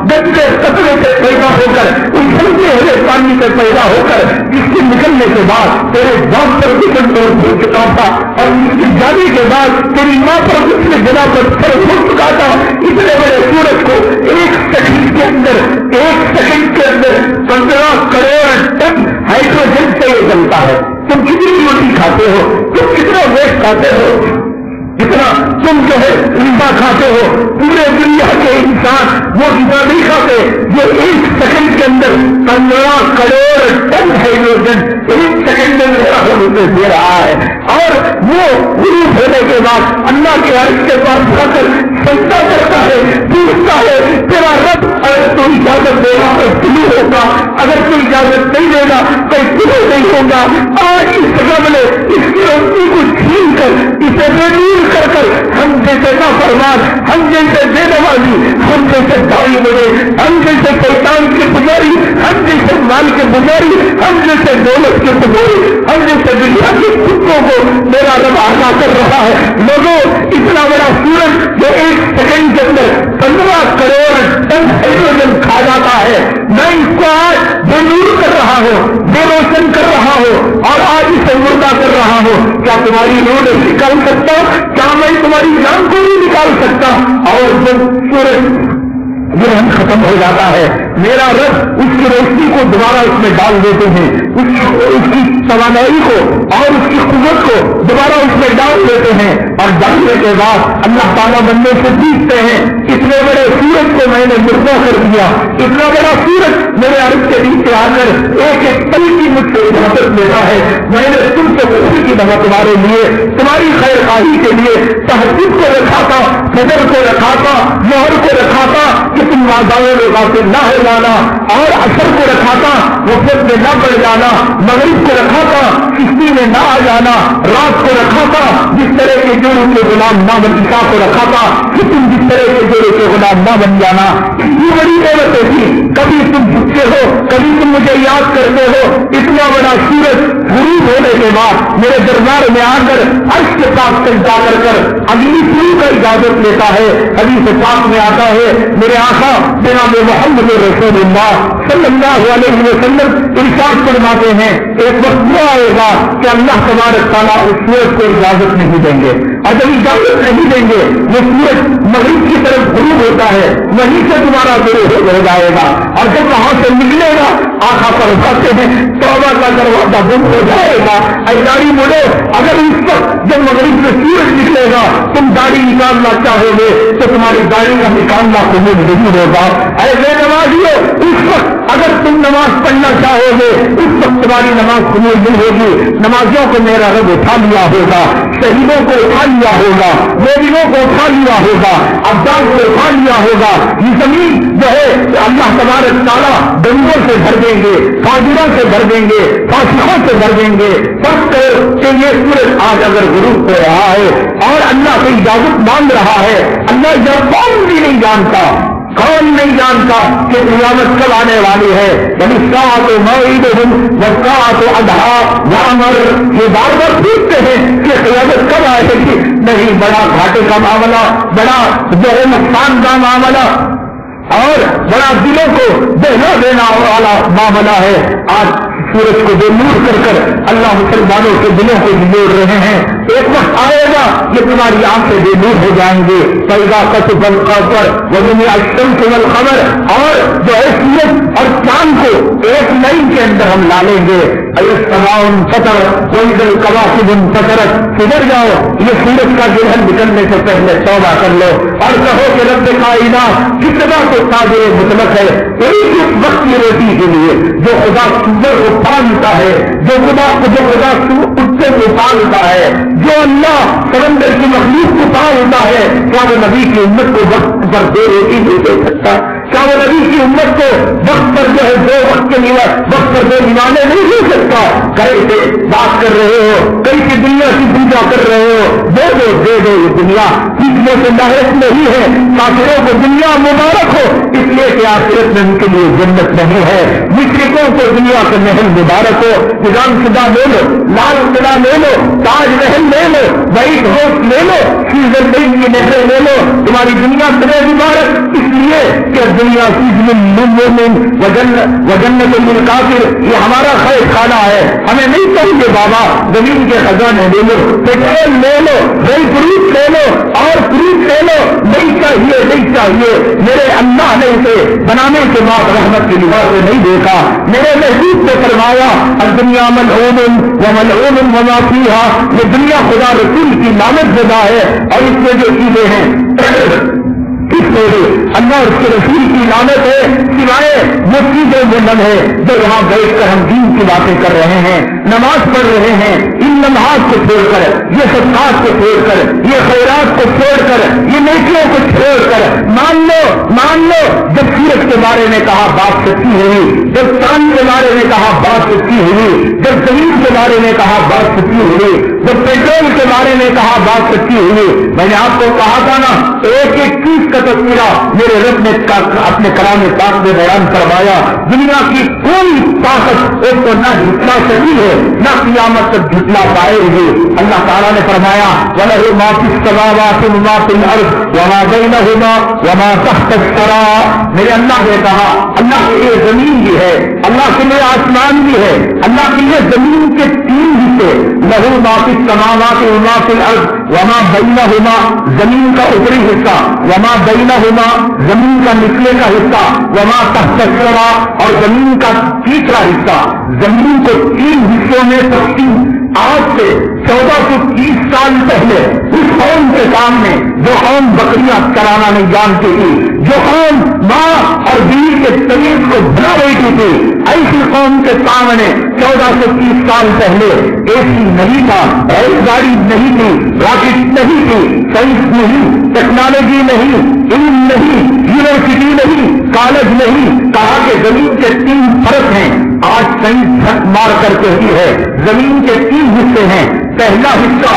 گندے قطرے سے پیدا ہو کر اس گندے ہوئے پانی سے پیدا ہو کر اس کے نکلنے کے بعد تیرے باپ پر طور ہو چکا تھا اور اس کی جانے کے بعد تیری ماں پر اس کے جگہ پر پھر ہو چکا تھا. اتنے بڑے سورج کو ایک سیکنڈ کے اندر 15 کروڑ ٹن ہائیڈروجن سے یہ جلتا ہے. تم کتنی روٹی کھاتے ہو، تم کتنا ویسٹ کھاتے ہو، جتنا تم جو ہے انڈا کھاتے ہو، پورے دنیا کے انسان وہ اتنا نہیں کھاتے جو ایک سیکنڈ کے اندر 15 کروڑ ٹن ہائیڈروجن ایک سیکنڈ میں دے رہا ہے. اور وہ غروب ہونے کے بعد اللہ کے عرش کے پاس جا کر سجدہ کرتا ہے، پوچھتا ہے تیرا رب اگر تو اجازت دے گا تو طلوع ہوگا، اگر تو اجازت نہیں دے گا تو طلوع نہیں ہوگا. آج اس رب نے اس کی روشنی کو چھین کر اسے بے نور کر کر ہم جیسے نافرمان، ہم جیسے بے نمازی، ہم جیسے دائی بڑے، ہم جیسے شیطان کے پجاری، ہم جیسے مال کے پجاری، ہم جیسے دولت کے پجاری، ہم جیسے دنیا کے کتوں کو میرا رب آگاہ کر رہا ہے. لوگوں اتنا بڑا سورج جو ایک سیکنڈ کے اندر 15 کروڑ ٹن ہائیڈروجن کھا جاتا ہے، میں اس کو آج بے نور کر رہا ہوں، بے روشن کر رہا ہوں اور آج اسے مردہ کر رہا ہوں. کیا تمہاری روح نہیں نکال سکتا؟ کیا میں تمہاری جان کو نہیں نکال سکتا؟ اور جب سورج گرہن ختم ہو جاتا ہے میرا رب اس کی روشنی کو دوبارہ اس میں ڈال دیتے ہیں، اس کی توانائی کو اور اس کی قوت کو دوبارہ اس میں ڈال دیتے ہیں. اور ڈالنے کے بعد اللہ تعالیٰ بندے سے پوچھتے ہیں اتنے بڑے سورج کو میں نے مردہ کر دیا، اتنا بڑا سورج میرے عرش کے نیچے آ کر ایک ایک پل کی مجھ سے اجازت لیتا ہے. میں نے تم سے خوشی کی دفعہ تمہارے لیے، تمہاری خیر خواہی کے لیے تہجد کو رکھا تھا، فجر کو رکھا تھا، ظہر کو رکھا تھا کہ تم آزادوں میں غافل نہ ہو جانا، اور عصر کو رکھا تھا غفلت میں نہ پڑ جانا، مغرب کو رکھا تھا کشتی میں نہ آ جانا، رات کو رکھا تھا جس طرح کے جوڑوں کے غلام نہ بن، عشاء کو رکھا تھا کہ تم جس طرح کے جوڑوں کے غلام نہ بن جانا. اتنی بڑی نعمتیں تھی، کبھی تم جھکتے ہو، کبھی تم مجھے یاد کرتے ہو. اتنا بڑا سورج غروب ہونے کے بعد میرے دربار میں آ کر عرش کے پاس سجدہ کر کر اگلی شروع کا اجازت لیتا ہے. حدیث پاک میں آتا ہے میرے آقا جناب محمد رسول اللہ صلی اللہ علیہ وسلم ارشاد فرماتے ہیں ایک وقت وہ آئے گا کہ اللہ تبارک تعالیٰ اس سورج کو اجازت نہیں دیں گے، اور جب اجازت نہیں دیں گے وہ سورج مغرب کی طرف غروب ہوتا ہے وہیں سے تمہارا شروع ہو جائے گا، اور جب وہاں سے نکلے گا آقا فرماتے ہیں توبہ کا دروازہ بند ہو جائے گا. اے داڑھی مڑو، اگر اس وقت جب مغرب سے سورج نکلے گا تم داڑھی نکالنا چاہو گے تو تمہاری داڑھی کا نکالنا قبول نہیں ہوگا. اے بے نمازیو، اس وقت اگر تم نماز پڑھنا چاہو گے اس وقت تمہاری نماز قبول نہیں ہوگی. نمازیوں کو میرا رب اٹھا لیا ہوگا، شہیدوں کو اٹھا لیا ہوگا، مومنوں کو اٹھا لیا ہوگا، ابدال کو اٹھا لیا ہوگا. یہ زمین جو ہے اللہ تبارک تعالیٰ ڈنگوں سے بھر دیں گے، فاجروں سے بھر دیں گے، فاسقوں سے بھر دیں گے. سب کہ یہ سورج آج اگر غروب ہو رہا ہے اور اللہ سے اجازت مانگ رہا ہے، اللہ جب نہیں جانتا، کون نہیں جانتا کہ قیامت کب آنے والی ہے؟ الساعۃ موعدہم والساعۃ ادھیٰ وامر، یہ بار بار پوچھتے ہیں کہ قیامت کب آئے گی؟ نہیں، بڑا گھاٹے کا معاملہ، بڑا جو ہے نقصان کا معاملہ اور بڑا دلوں کو بہلا دینا والا معاملہ ہے۔ آج سورج کو بے نور کر کر اللہ مسلمانوں کے دلوں کو جوڑ رہے ہیں۔ ایک وقت آئے گا کہ تمہاری آنکھیں بے نور ہو جائیں گے۔ فَإِذَا كَسَفَ الْقَمَرُ وَجُمِعَ الشَّمْسُ وَالْقَمَرُ، اور جو ہے سورج اور چاند کو ایک لائن کے اندر ہم ڈالیں گے۔ السماء انفطرت وَإِذَا الْكَوَاكِبُ انفطرت، کدھر جاؤ؟ یہ سورج کا گرہن نکلنے سے پہلے توبہ کر لو اور کہو کہ رب کائنات کتنا تو قادر مطلق ہے، ایک وقت کی روٹی کے لیے جو خدا سورج کو پالتا ہے، جو خدا کتے کو پالتا ہے، جو اللہ سمندر کی مخلوق کو پالتا ہے، کیا وہ نبی کی امت کو وقت پر دو روٹی نہیں دے سکتا؟ کیا وہ نبی کی امت کو وقت پر جو ہے دو وقت کے لیے وقت پر دو نمازیں نہیں دے سکتا؟ کہیں سے بات کر رہے ہو، کہیں کی دنیا کی پوجا کر رہے ہو، دے دو یہ دنیا سیکھنے سے لاحق نہیں ہے۔ کافروں کو دنیا مبارک ہو، اس لیے کہ آخرت میں ان کے لیے جنت نہیں ہے۔ مشرکوں کو دنیا کا محل مبارک ہو، نظام شدہ لے لو، لال قلعہ لے لو، تاج محل لے لو، وائٹ ہاؤس لے لو، سوئٹزرلینڈ کی نہریں لے لو، تمہاری دنیا بڑے مبارک، اس لیے کہ دنیا للمؤمن وجنت للکافر، یہ ہمارا خیر خانہ ہے، ہمیں نہیں چاہیے بابا زمین کے خزانے لے لو، پیٹرول لے لو، ڈرائی فروٹ لے لو اور فروٹ لے لو، نہیں چاہیے۔ میرے اللہ نے اسے بنانے کے بعد رحمت کی نگاہ سے نہیں دیکھا۔ میرے محبوب نے فرمایا الدنیا ملعون وملعون وما فیہا، یہ دنیا خدا رسول کی لعنت زدہ ہے اور اس میں جو چیزیں ہیں اس میں اللہ اور اس کے رسول کی لعنت ہے، سوائے وہ چیزیں وہ لمحے جو یہاں بیٹھ کر ہم دین کی باتیں کر رہے ہیں، نماز پڑھ رہے ہیں، ان لمحات کو چھوڑ کر، یہ صدقات کو چھوڑ کر، یہ خیرات کو چھوڑ کر، یہ نیکیوں کو چھوڑ کر، مان لو جب سورج کے بارے میں کہا بات سچی ہوئی، جب چاند کے بارے میں کہا بات سچی ہوئی، جب زمین کے بارے میں کہا بات سچی ہوئی، جب پیٹرول کے بارے میں کہا بات سچی ہوئی، میں نے آپ کو کہا تھا نا ایک چیز کا تذکرہ میرے رب نے اپنے کلام پاک میں بیان فرمایا، دنیا کی کوئی طاقت ایک تو نہ جھٹلا سکی ہے نہ قیامت تک جھٹلا پائے گی۔ اللہ تعالیٰ نے فرمایا وَلَهُ مَا فِي السَّمَاوَاتِ وَمَا فِي الْأَرْضِ وَمَا بَيْنَهُمَا وَمَا تَحْتَ الثَّرَىٰ، میرے اللہ نے کہا اللہ کے لیے زمین بھی ہے، اللہ کے لیے آسمان بھی ہے، اللہ کے لیے زمین کے تین حصے، لَهُ مَا فِي السَّمَاوَاتِ وَمَا فِي الْأَرْضِ وَمَا بَيْنَهُمَا، زمین کا اوپری حصہ، وَمَا بَيْنَهُمَا، زمین کا نچلے کا حصہ، وَمَا تَحْتَ الثَّرَىٰ، اور زمین کا تیسرا حصہ۔ زمین کو تین حصوں میں تقسیم آج سے 1430 سال پہلے اس قوم کے سامنے، جو قوم بکریاں چرانا نہیں جانتی تھی، جو قوم ماں اور بیوی کے طریق کو بنا بیٹھی تھی، ایسی قوم کے سامنے 1430 سال پہلے ایسی نہیں تھا، ریل گاڑی نہیں تھی، راکٹ نہیں تھی، سائنس نہیں، ٹیکنالوجی نہیں، علم نہیں، یونیورسٹی نہیں، کالج نہیں، کہا کہ زمین کے تین فرق ہیں۔ آج سائنس جھک مار کر کہتی ہے زمین کے تین حصے ہیں، پہلا حصہ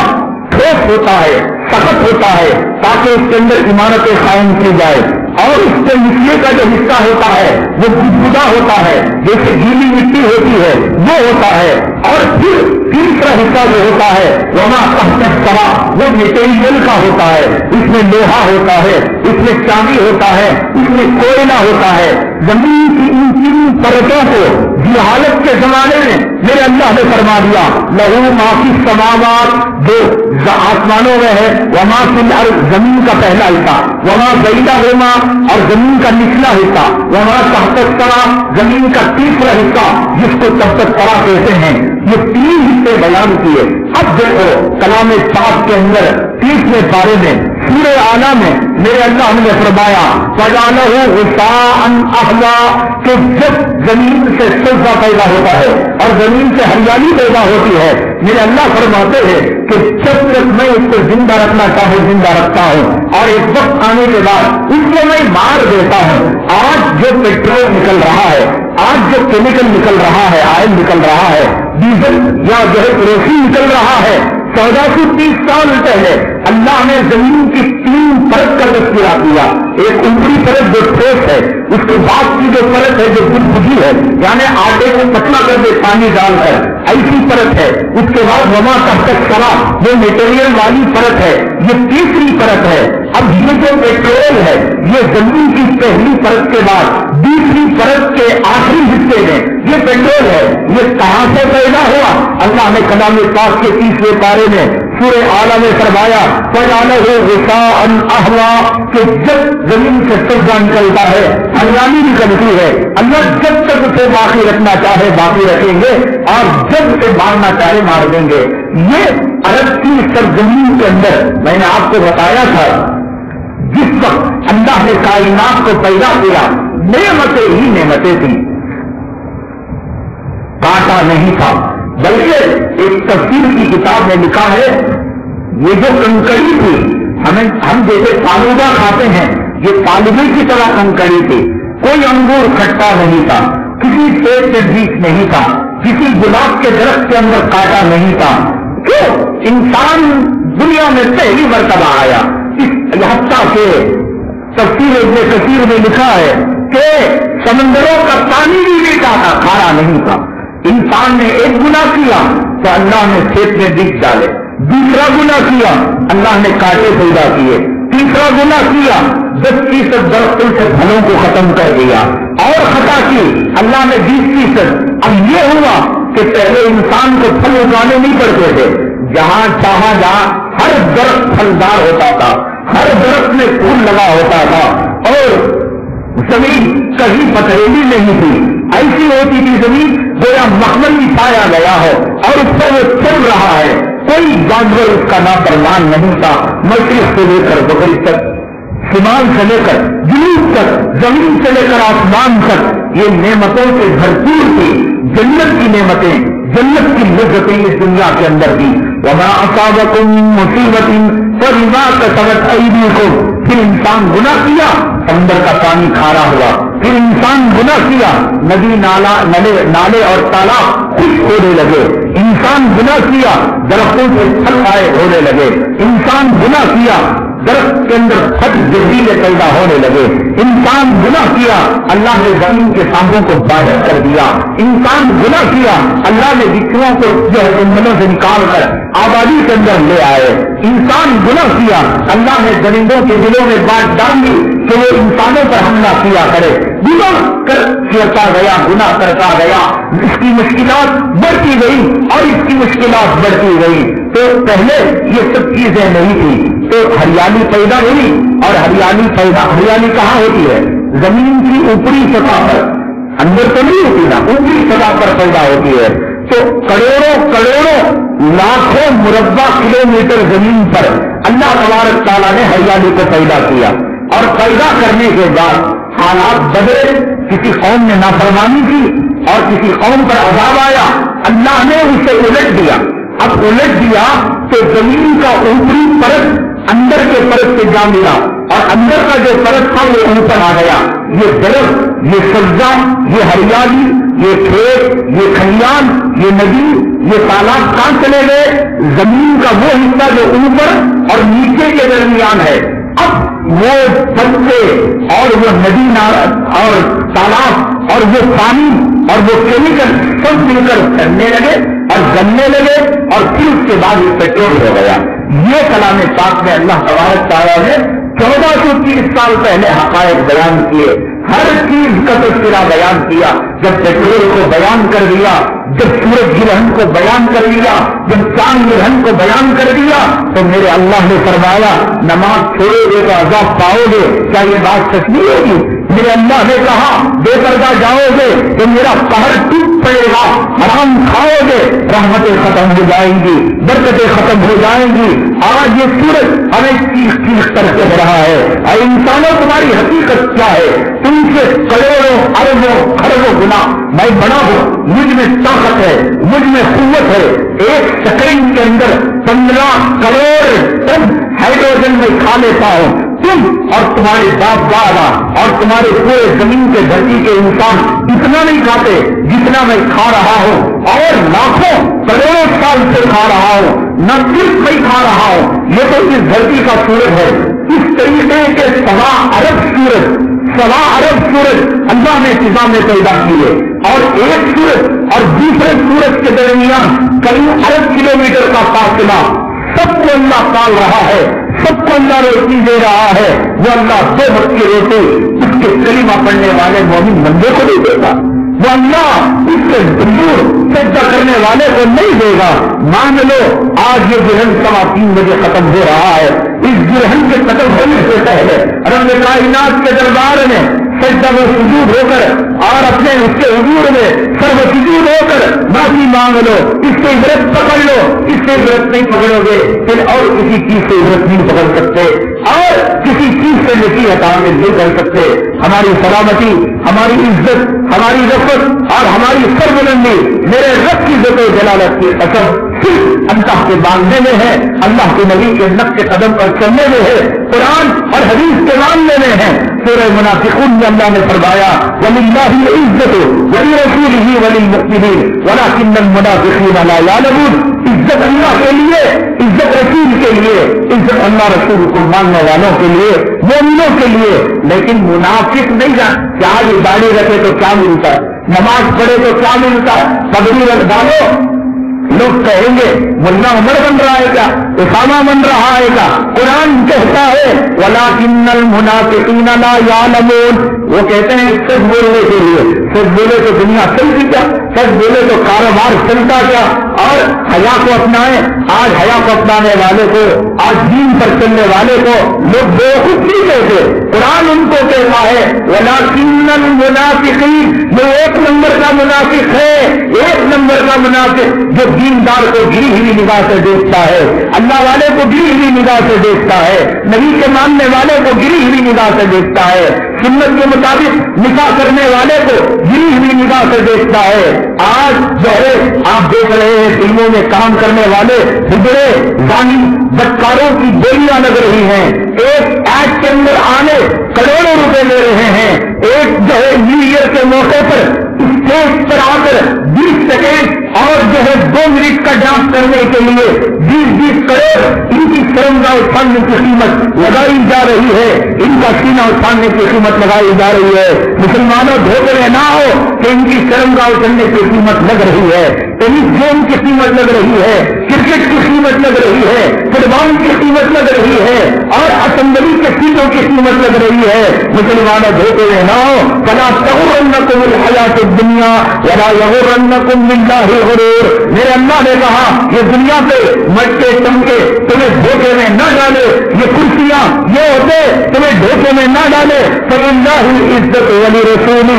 ٹھوس ہوتا ہے، سخت ہوتا ہے تاکہ اس کے اندر عمارتیں قائم کی جائے، اور اس کے نچلے کا جو حصہ ہوتا ہے وہ گدگدا ہوتا ہے، جیسے گیلی مٹی ہوتی ہے وہ ہوتا ہے، اور پھر تیسرا حصہ جو ہوتا ہے وہاں تحت الثرىٰ، وہ میٹیریل کا ہوتا ہے، اس میں لوہا ہوتا ہے، اس میں چاندی ہوتا ہے، اس میں کوئلہ ہوتا ہے۔ زمین کی ان تین پرتوں کو جہالت کے زمانے میں میرے اللہ نے فرما دیا لَهُ مَا فِي السَّمَاوَاتِ، جو آسمانوں میں ہے، وَمَا فِي الْأَرْضِ، زمین کا پہلا حصہ، وَمَا بَيْنَهُمَا، اور زمین کا نچلا حصہ، وَمَا تَحْتَ الثَّرَىٰ، زمین کا تیسرا حصہ جس کو تحت الثرىٰ کہتے ہیں۔ یہ تین حصے بیان کیے۔ اب دیکھو کلام پاک کے اندر 30ویں پارے میں سورہ اعلیٰ میں میرے اللہ نے فرمایا فَجَعَلَهُ غُثَاءً أَحْوَىٰ، کہ جب زمین سے سبزہ پیدا ہوتا ہے اور زمین سے ہریالی پیدا ہوتی ہے، میرے اللہ فرماتے ہیں کہ جب تک میں اس کو زندہ رکھنا چاہوں زندہ رکھتا ہوں، اور ایک وقت آنے کے بعد اس کو میں مار دیتا ہوں۔ آج جو پیٹرول نکل رہا ہے، آج جو کیمیکل نکل رہا ہے، آئل نکل رہا ہے، ڈیزل یا جو ہے کروسین نکل رہا ہے، 1430 سال پہلے اللہ نے زمین کی 3 پرت کا تذکرہ کیا. ایک اوپری پرت جو ٹھوس ہے, اس کے بعد کی جو پرت ہے جو گدگدی ہے, یعنی آٹے کو پتلا کر دے پانی ڈال کر, ایسی پرت ہے. اس کے بعد وما تحت الثرى جو میٹیریل والی پرت ہے, یہ تیسری پرت ہے. اب یہ جو پیٹرول ہے یہ زمین کی پہلی پرت کے بعد دوسری پرت کے آخری حصے میں یہ پیٹرول ہے. یہ کہاں سے پیدا ہوا؟ اللہ نے کلام پاک کے 30ویں پارے میں سورہ اعلیٰ میں فرمایا فَجَعَلَهُ غِثَاءً أَحْوَىٰ کہ جب زمین سے سبزہ نکلتا ہے, ہریالی نکلتی ہے, اللہ جب تک اسے باقی رکھنا چاہے باقی رکھیں گے اور جب اسے مارنا چاہے مار دیں گے. یہ عرب کی سرزمین کے اندر میں نے آپ کو بتایا تھا, جس وقت اللہ نے کائنات کو پیدا کیا نعمتیں ہی نعمتیں تھیں, کانٹا نہیں تھا. بلکہ ایک تفسیر کی کتاب میں لکھا ہے یہ جو کنکڑی تھی, ہم جیسے فالودہ کھاتے ہیں, یہ فالودے کی طرح کنکڑی تھی. کوئی انگور کھٹا نہیں تھا, کسی پیڑ سے بیج نہیں تھا, کسی گلاب کے درخت کے اندر کانٹا نہیں تھا. کیوں؟ انسان دنیا میں پہلی مرتبہ آیا. اس حتیٰ کہ تفسیر ابن کثیر میں لکھا ہے کہ سمندروں کا پانی بھی میٹھا تھا, کھارا نہیں تھا. انسان نے ایک گناہ کیا تو اللہ نے کھیت میں بیج ڈالے, دوسرا گناہ کیا اللہ نے کانٹے پیدا کیے, تیسرا گناہ کیا 10% درختوں سے پھلوں کو ختم کر دیا, اور خطا کی اللہ نے 20%. اب یہ ہوا کہ پہلے انسان کو پھل اگانے نہیں پڑتے تھے, جہاں چاہا جہاں ہر درخت پھلدار ہوتا تھا, ہر درخت میں پھول لگا ہوتا تھا, اور زمین کہیں پتھریلی نہیں تھی, ایسی ہوتی تھی زمین گویا مخمل بچھایا گیا ہو اور اس پر وہ چل رہا ہے. کوئی جانور اس کا نافرمان نہیں تھا. مشرق سے لے کر مغرب تک, شمال سے لے کر جنوب تک, زمین سے لے کر آسمان تک یہ نعمتوں سے بھرپور تھی. جنت کی نعمتیں, جنت کی لذتیں اس دنیا کے اندر تھی. وما اصابکم من مصیبت فبما کسبت ایدیکم. پھر انسان گناہ کیا, سمندر کا پانی کھارا ہوا. پھر انسان گناہ کیا, ندی نالے اور تالاب خشک ہونے لگے. انسان گناہ کیا, درختوں سے پھل غائب ہونے لگے. انسان گناہ کیا, درخت کے اندر پھٹ جزیرے پیدا ہونے لگے. انسان گناہ کیا, اللہ نے زمین کے سانگوں کو باہر کر دیا. انسان گناہ کیا, اللہ نے بچھوؤں کو جو ہے جنگلوں سے نکال کر آبادی کے اندر لے آئے. انسان گناہ کیا, اللہ نے درندوں کے دلوں میں بات ڈال دی کہ وہ انسانوں پر حملہ کیا کرے. گناہ کرتا گیا, گناہ کرتا گیا, اس کی مشکلات بڑھتی گئی اور اس کی مشکلات بڑھتی گئی. تو پہلے یہ سب چیزیں نہیں تھی تو ہریالی پیدا ہوئی, اور ہریالی کہاں ہوتی ہے؟ زمین کی اوپری سطح پر, اندر تو نہیں ہوتی نا, اوپری سطح پر پیدا ہوتی ہے. تو کروڑوں لاکھوں مربع کلومیٹر زمین پر اللہ تبارک تعالیٰ نے ہریالی کو پیدا کیا, اور پیدا کرنے کے بعد حالات بدلے. کسی قوم نے نافرمانی کی اور کسی قوم پر عذاب آیا, اللہ نے اسے الٹ دیا. اب الٹ دیا تو زمین کا اوپری پرت اندر کے پرت سے جا ملا, اور اندر کا جو پرت تھا وہ اوپر آ گیا. یہ درخت, یہ سبزہ, یہ ہریالی, یہ کھیت, یہ کھلیان, یہ ندی, یہ تالاب کہاں چلے گئے؟ زمین کا وہ حصہ جو اوپر اور نیچے کے درمیان ہے. اب وہ پتے اور وہ ندی اور تالاب اور وہ پانی اور وہ کیمیکل سب مل کر چلنے لگے اور جلنے لگے, اور پھر اس کے بعد یہ پیٹرول ہو گیا. یہ کلام پاک میں اللہ تبارک تعالیٰ نے 1430 سال پہلے حقائق بیان کیے, ہر چیز کا تذکرہ بیان کیا. جب پیٹرول کو بیان کر دیا, جب سورج گرہن کو بیان کر دیا, جب چاند گرہن کو بیان کر دیا, تو میرے اللہ نے فرمایا نماز چھوڑو گے تو عذاب پاؤ گے. کیا یہ بات سچ نہیں ہوگی؟ میرے اللہ نے کہا بے پردہ جاؤ گے تو میرا قہر ٹوٹ پڑے گا, حرام کھاؤ گے رحمتیں ختم ہو جائیں گی, برکتیں ختم ہو جائیں گی. آج یہ سورج ہمیں چیخ کر کے رہا ہے, اور انسانوں تمہاری حقیقت کیا ہے؟ تم سے کروڑوں اربوں خربوں گنا میں بڑا ہوں, مجھ میں طاقت ہے, مجھ میں قوت ہے. ایک سیکنڈ کے اندر 15 کروڑ ٹن ہائیڈروجن میں کھا لیتا ہوں. تم اور تمہارے باپ دادا اور تمہارے پورے زمین کے دھرتی کے انسان اتنا نہیں کھاتے جتنا میں کھا رہا ہوں, اور لاکھوں کروڑوں سال سے کھا رہا ہوں. نہ صرف میں کھا رہا ہوں، یہ تو اس دھرتی کا سورج ہے. اس طریقے کے 1.25 ارب سورج اللہ نے فضا میں پیدا کیے، اور ایک سورج اور دوسرے سورج کے درمیان کئی ارب کلومیٹر کا فاصلہ. سب کو اللہ پال رہا ہے، سب کو اللہ روٹی دے رہا ہے. وہ اللہ 2 وقت کی روٹی اس کے کلمہ پڑھنے والے مومن بندے کو نہیں دے گا، وہ اللہ اس سے دور سجدہ کرنے والے کو نہیں دے گا. مان لو آج یہ گرہن 3:15 بجے ختم ہو رہا ہے. اس گرہن کے ختم ہونے سے پہلے رب کائنات کے دربار میں سجدہ و سجود ہو کر اور اپنے اس کے حضور میں سرو سجود ہو کر معافی مانگ لو. اس سے عبرت پکڑ لو. اس سے عبرت نہیں پکڑو گے پھر اور کسی چیز سے عبرت نہیں پکڑ سکتے، اور کسی چیز سے نصیحت حاصل نہیں کر سکتے. ہماری سلامتی، ہماری عزت، ہماری رفت اور ہماری سربلندی میرے رب کی عزت و جلالت کی قسم صرف اللہ کے مانگنے میں ہے، اللہ کے نبی کے نقش قدم پر چلنے میں ہے، قرآن اور حدیث کے ماننے میں ہے. سورہ منافقون میں اللہ نے فرمایا وَلِلَّهِ الْعِزَّةُ وَلِرَسُولِهِ وَلِلْمُؤْمِنِينَ وَلَكِنَّ الْمُنَافِقِينَ لَا يَعْلَمُونَ. عزت اللہ کے لیے، عزت رسول کے لیے، عزت اللہ رسول کو ماننے والوں کے لیے، مومنوں کے لیے. لیکن منافق نہیں جان کیا یہ داڑھی رکھے تو کیا ملتا ہے، نماز پڑھے تو کیا ملتا ہے، پگڑی رکھ ڈالو لوگ کہیں گے ملا عمر بن رہا ہے کیا، اسامہ بن رہا ہے کیا. قرآن کہتا ہے وَلَكِنَّ الْمُنَافِقِينَ لَا يَعْلَمُونَ. وہ کہتے ہیں سچ بولنے کے لیے، سچ بولے تو دنیا چلتی کیا، سچ بولے تو کاروبار چلتا کیا، اور حیا کو اپنائیں. آج حیا کو اپنانے والے کو، آج دین پر چلنے والے کو لوگ بیوقوف نہیں کہتے. قرآن ان کو کہتا ہے وَلَكِنَّ الْمُنَافِقِينَ. جو 1 نمبر کا منافق ہے، 1 نمبر کا منافق جو دیندار کو گری ہوئی نگاہ سے دیکھتا ہے، اللہ والے کو گری ہوئی نگاہ سے دیکھتا ہے، نبی کے ماننے والے کو گری ہوئی نگاہ سے دیکھتا ہے، سنت کے مطابق نکاح کرنے والے کو گری ہوئی نگاہ سے دیکھتا ہے. آج جو ہے آپ دیکھ رہے ہیں فلموں میں کام کرنے والے بگڑے زانی بدکاروں کی گولیاں لگ رہی ہیں. ایک ایڈ کے اندر آنے کروڑوں روپے لے رہے ہیں. ایک جو ہے نیو ایئر کے موقع پر اسٹیج پر آ کر 20 سیکنڈ اور جو ہے 2 منٹ کا ڈانس کرنے کے لیے 20 کروڑ ان کی شرمگاہ اٹھانے کی قیمت لگائی جا رہی ہے. ان کا سینہ اٹھانے کی قیمت لگائی جا رہی ہے. مسلمانوں دھوکے میں نہ ہو کہ ان کی شرمگاہ اٹھانے کی قیمت لگ رہی ہے، ٹینس گیم کی قیمت لگ رہی ہے، کرکٹ کی قیمت لگ رہی ہے، فٹ بال کی قیمت لگ رہی ہے، اور اسمبلی کے سیٹوں کی قیمت لگ رہی ہے. مسلمانوں دھوکے میں نہ ہو. فلا تغرنکم الحیات الدنیا ولا یغرنکم باللہ الغرور. میرے اللہ نے کہا یہ دنیا پہ مٹکے چمکے تمہیں دھوکے میں نہ ڈالے، یہ کرسیاں یہ ہوتے تمہیں دھوکے میں نہ ڈالے. فللہ العزت ولرسولہ.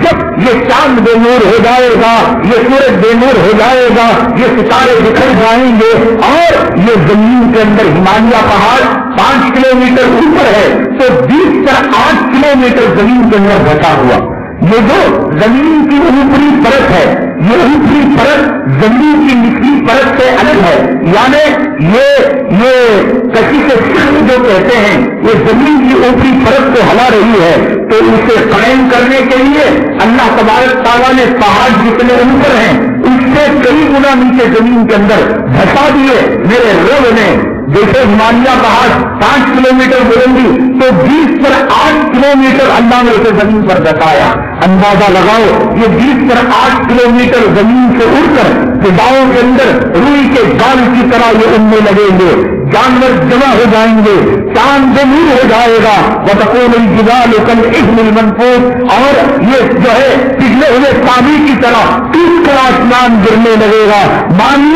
جب یہ چاند بے نور ہو جائے گا، یہ سورج بے نور ہو جائے گا، یہ ستارے بکھر جائیں گے، اور یہ زمین کے اندر ہمالیہ پہاڑ 5 کلومیٹر اوپر ہے تو 20 پر 8 کلومیٹر زمین کے اندر بچا ہوا. یہ جو زمین کی اوپری پرت ہے، یہ اوپری پرت زمین کی نچلی پرت سے الگ ہے. یعنی یہ کسی کے جو کہتے ہیں یہ زمین کی اوپری پرت کو ہلا رہی ہے، تو اسے قائم کرنے کے لیے اللہ تبارک تعالیٰ نے پہاڑ جتنے اوپر ہیں اس سے کئی گنا نیچے زمین کے اندر دھسا دیے میرے رب نے. جیسے ہمالیہ پہاڑ 5 کلومیٹر بلندی تو 20 پر 8 کلومیٹر اللہ نے اسے زمین پر دھسایا. اندازہ لگاؤ یہ 20 پر 8 کلومیٹر زمین سے اڑ کر فضاؤں کے اندر روئی کے جال کی طرح یہ اڑنے لگیں گے، جانور جمع ہو جائیں گے، چاند بے نور ہو جائے گا. وتكون الجبال كالعهن المنفوش. اور یہ جو ہے پگھلے ہوئے تانبے کی طرح ٹوٹ کر آسمان گرنے لگے گا. مان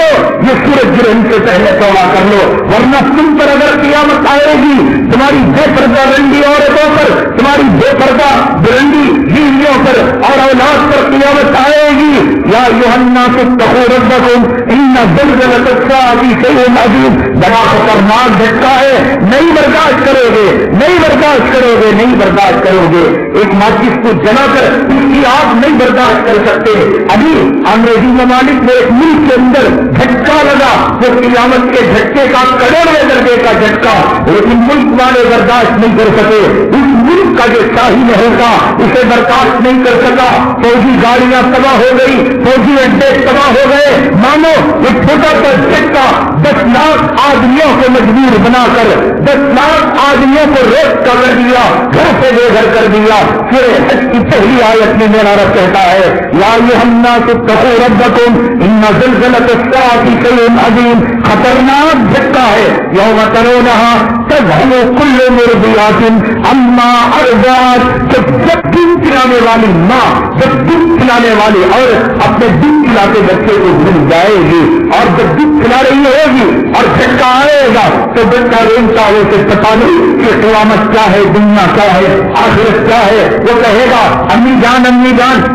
لو یہ سورج گرہن سے پہلے توبہ کر لو، ورنہ تم پر اگر قیامت آئے گی تمہاری بے پردہ رنڈی عورتوں پر، تمہاری بے پردہ برنڈی بیویوں پر اور اولاد پر قیامت آئے گی. یا ایھا الناس اتقوا ربکم ان زلزلۃ الساعۃ شیء عظیم. بڑا خطرناک جھٹکا ہے، نہیں برداشت کرو گے، نہیں برداشت کرو گے، نہیں برداشت کرو گے. ایک ماچس کو جلا کر اس کی آگ نہیں برداشت کر سکتے. ابھی انگریزی ممالک میں ایک ملک کے اندر جھٹکا لگا جو قیامت کے جھٹکے کا کروڑویں درجے کا جھٹکا، لیکن ملک والے برداشت نہیں کر سکے. اس ملک کا جو شاہی محل تھا اسے برداشت نہیں کر سکا. فوجی گاڑیاں تباہ ہو گئی, فوجی اڈے تباہ ہو گئے. مانو ایک چھوٹا سا جھٹکا 10 لاکھ آدمیوں کو مجبور بنا کر 10 لاکھ آدمیوں کو روک کر دیا, گھر سے بے گھر کر دیا. پھر حج کی پہلی آیت میں میرا رب کہتا ہے یا ایھا الناس اتقوا ربکم ان زلزلۃ الساعۃ شیء عظیم. خطرناک جھٹکا ہے. یوم ترونها تذهل كل مرضعة عما ارضعت. جب دودھ پلانے والی ماں, جب دودھ پلانے والی عورت اپنے دودھ پلاتے بچے کو بھول جائے گی, اور جب دودھ پلا رہی ہوگی اور جھٹکا آئے گا تو بچہ روتا ہے اسے پتا نہیں کہ قیامت کیا ہے, دنیا کیا ہے, آخرت کیا ہے. وہ کہے گا امی جان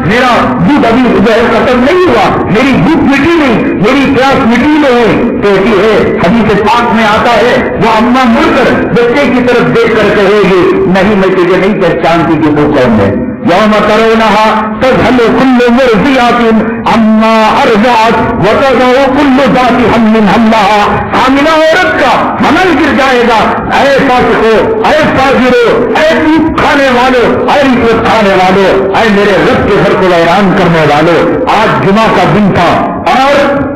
میرا دودھ ابھی جو ہے ختم نہیں ہوا, میری بھوک مٹی نہیں, میری پیاس مٹی نہیں. کہتی ہے حدیث پاک میں آتا ہے وہ اماں مڑ کر بچے کی طرف دیکھ کر کہے گی نہیں میں تجھے نہیں پہچانتی کہ وہ کون ہے. یوم ترونها تذهل كل مرضعة عما ارضعت وتضع كل ذات حمل حملها. حاملہ عورت کا حمل گر جائے گا. اے فاسقو, اے فاجرو, اے دودھ کھانے والو, اے رشوت کھانے والو, اے میرے رب کے گھر کو ویران کرنے والو. آج جمعہ کا دن تھا اور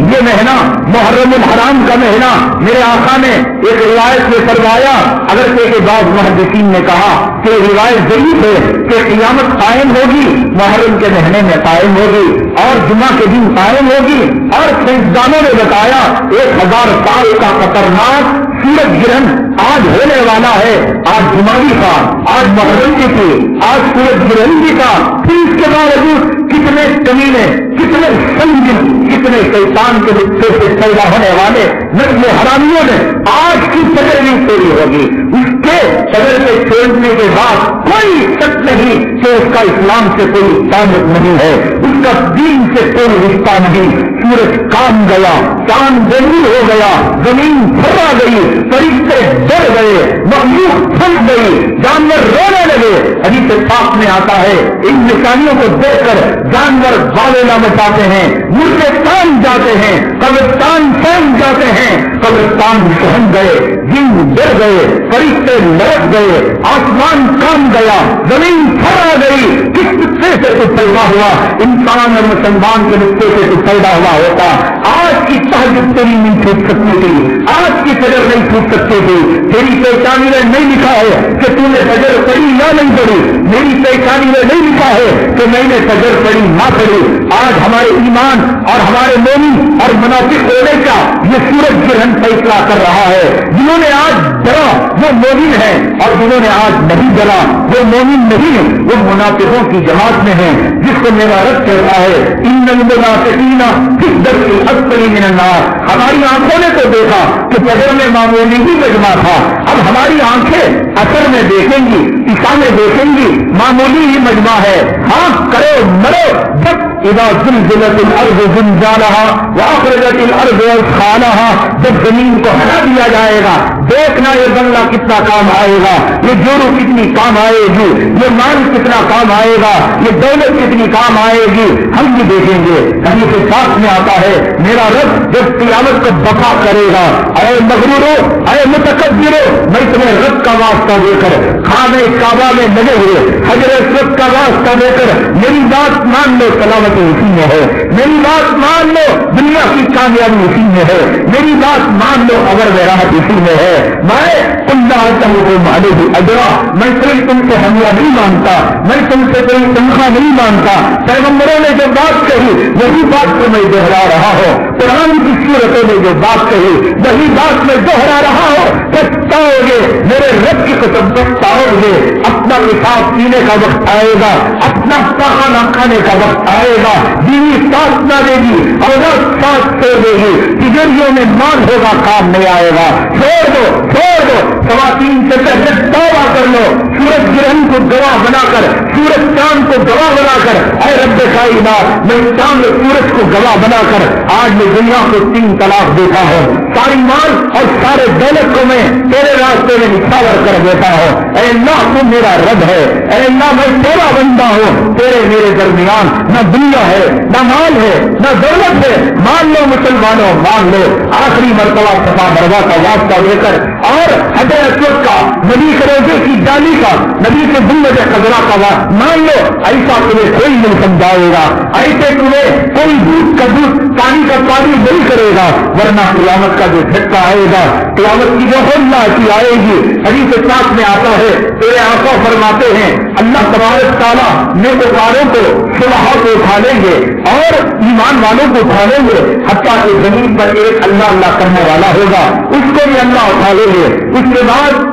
یہ مہینہ محرم الحرام کا مہینہ میرے آقا نے ایک روایت میں فرمایا, اگرچہ کے بعض محدثین نے کہا کہ روایت ضعیف ہے کہ قیامت قائم ہوگی محرم کے مہینے میں قائم ہوگی اور جمعہ کے دن قائم ہوگی. اور سائنسدانوں نے بتایا 1000 سال کا خطرناک سورج گرہن آج ہونے والا ہے. آج جمعہ بھی تھا, آج محرم بھی تھی, آج سورج گرہن بھی تھا. پھر اس کے باوجود کتنے کمینے, کتنے سنگین, کتنے شیطان کے نقطے سے پیدا ہونے والے نسل حرامیوں نے آج کی فجر بھی چوری ہوگی. اس کے فجر کے چھوڑنے کے بعد کوئی شک نہیں کہ اس کا اسلام سے کوئی تعلق نہیں ہے, اس کا دین سے کوئی رشتہ نہیں. سورج کام گیا, چاند بندی ہو گیا, زمین پھرا گئی, فرشتے ڈر گئے, مخلوق پھنس گئی, جانور رونے لگے. حدیث پاک میں آتا ہے ان نشانیوں کو دیکھ کر جانور واویلا مچاتے ہیں, مردے کام جاتے ہیں, قبرستان پھینک جاتے ہیں, قبرستان پہنچ گئے, جن ڈر گئے, فرشتے لڑک گئے, آسمان کام گیا, زمین پھرا گئی. کس نقطے سے تو پیدا ہوا انسان اور مسلمان کے نقطے سے تو پیدا ہوا ہوتا. آج کی تہجد تیری نہیں چھوٹ سکتی تھی, آج کی فجر نہیں چھوٹ سکتی تھی. تیری پہچانی میں نہیں لکھا ہے کہ تم نے فجر پڑھی یا نہیں پڑھی, میری پہچانی میں نہیں لکھا ہے کہ میں نے فجر پڑھی نہ پڑھی. آج ہمارے ایمان اور ہمارے مومن اور منافق ہونے کا یہ سورج گرہن فیصلہ کر رہا ہے. جنہوں نے آج ڈرا وہ مومن ہے, اور جنہوں نے آج نہیں ڈرا وہ مومن نہیں, وہ منافقوں کی جماعت میں ہیں. جس کو میرا رب کہتا ہے ان المنافقین فی الدرک الاسفل من النار. ہماری آنکھوں نے تو دیکھا کہ فجر میں معمولی ہی مجمع تھا, اب ہماری آنکھیں اثر میں دیکھیں گی, عشاء میں دیکھیں گی معمولی ہی مجمع ہے. ہاں کرو مرو جب اذا زلزلت الارض زلزالها واخرجت الارض اثقالها, جب زمین کو ہلا دیا جائے گا دیکھنا یہ بنگلہ کتنا کام آئے گا, یہ جورو کتنی کام آئے گی, یہ مال کتنا کام آئے گا, یہ دولت کتنی کام آئے گی, ہم بھی دیکھیں گے. کہیں کے ساتھ میں آتا ہے میرا رب جب قیامت کو بقا کرے گا, اے مغرورو, اے متکبرو, میں تمہیں رب کا واسطہ دے کر خانہ کعبہ میں لگے ہوئے حجر اسود کا واسطہ دے کر میری بات مان لو, سلامتی اسی میں ہے, میری بات مان لو, دنیا کی کامیابی اسی میں ہے, میری بات مان لو, اگر راحت اسی میں ہے. میں اجرا, میں کوئی تم سے حملہ نہیں مانتا, میں تم سے کوئی تنخواہ نہیں مانتا. پیغمبروں نے جو بات کہی وہی بات کو میں دوہرا رہا ہوں, قرآن کی صورتوں نے جو بات کہی وہی بات میں دوہرا رہا ہوں. پچھتاؤ گے, میرے رب کی قسم پچھتاؤ گے. اپنا پیشاب پینے کا وقت آئے گا, اپنا پخانا کھانے کا وقت آئے گا, بیوی ساتھ نہ دے گی, عورت ساتھ چھوڑ دے گی, تجاریوں میں مان ہوگا, کام نہیں آئے گا. چھوڑ دو, چھوڑ دو, خواتین سے پہلے توبہ کر لو. سورج گرہن کو گواہ بنا کر, سورج چاند کو گواہ بنا کر, اے رب کائنات میں چاند سورج کو گواہ بنا کر آج میں دنیا کو 3 طلاق دیتا ہوں. ساری مال اور سارے دولت کو میں تیرے راستے میں نچھاور کر دیتا ہوں. اے اللہ تو میرا رب ہے, اے اللہ میں تیرا بندہ ہوں. تیرے میرے درمیان نہ دنیا ہے, نہ مال ہے, نہ دولت ہے. مان لو مسلمانوں, مان لو. آخری مرتبہ صفا مروا کا واسطہ لے کر اور حجر اسود کا نبی کے روزے کی ڈالی کا نبی سے گنبد خضرا کا مان لو، ایسا تمہیں کوئی نہیں سمجھائے گا، ایسے تمہیں کوئی دودھ کا دودھ پانی کا پانی نہیں کرے گا، ورنہ قیامت کا جو جھٹکا آئے گا، قیامت کی جو ہونا کی آئے گی، حدیث پاک میں آتا ہے تیرے آقا فرماتے ہیں اللہ تبارک تعالیٰ نیکوکاروں کو صلحاء کو اٹھا لیں گے اور ایمان والوں کو اٹھا لیں گے، حتیٰ کہ زمین پر ایک اللہ اللہ کرنے والا ہوگا اس کو بھی اللہ اٹھا لیں گے۔ اس کے بعد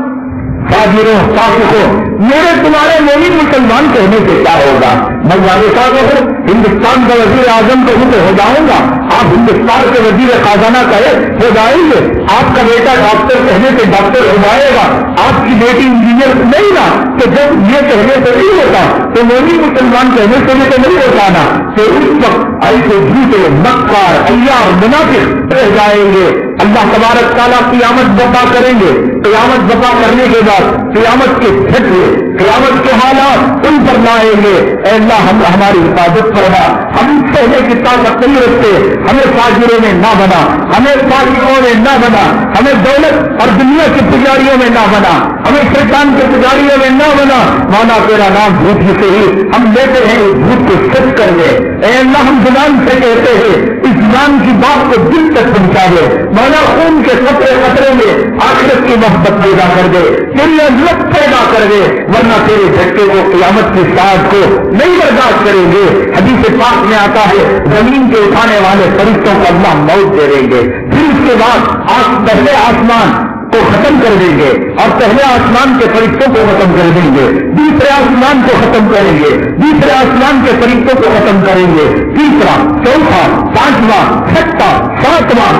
فاجروں فاسقوں میرے تمہارے مومن مسلمان کہنے سے کیا ہوگا؟ میں والدہ ہوں ہندوستان کا وزیر اعظم کہوں تو ہو جاؤں گا، آپ ہندوستان کے وزیر خزانہ کہے ہو جائیں گے، آپ کا بیٹا ڈاکٹر کہنے سے ڈاکٹر ہو جائے گا، آپ کی بیٹی انجینئر نہیں نا، تو جب یہ کہنے سے نہیں ہوتا تو مومن مسلمان کہنے سے بھی تو نہیں ہوتا نا، تو اس وقت ایسے جھوٹے مکار عیار منافق رہ جائیں گے۔ اللہ تبارک تعالیٰ قیامت برپا کریں گے، قیامت برپا کرنے کے بعد قیامت کے جھٹکے قیامت کے حالات ان پر لائیں گے۔ اے اللہ ہماری حفاظت فرما، ہم پہلے کی طاقت نہیں رکھتے، ہمیں فاجروں میں نہ بنا، ہمیں فاجروں میں نہ بنا، ہمیں دولت اور دنیا کے پجاریوں میں نہ بنا، ہمیں شیطان کے پجاریوں میں نہ بنا، مانا تیرا نام جھوٹ ہی سے ہی ہم لیتے ہیں جھوٹ کو سچ کر دے۔ اے اللہ ہم زبان سے کہتے ہیں اس زبان کی بات کو دل تک پہنچا دے، مولا خون کے قطرے قطرے میں آخرت کی محبت پیدا کر دے، تیری عزت پیدا کر دے، ورنہ تیرے جھٹکے کو قیامت کی ساتھ کو نہیں برداشت کریں گے۔ حدیث پاک میں آتا ہے زمین کے اٹھانے والے فرشتوں کو اللہ موت دے دیں گے، پھر اس کے بعد پہلے آسمان کو ختم کر دیں گے اور پہلے آسمان کے فرشتوں کو ختم کر دیں گے، دوسرے آسمان کو ختم کریں گے، دوسرے آسمان کے فرشتوں کو ختم کریں گے، تیسرا چوتھا پانچواں چھٹا ساتواں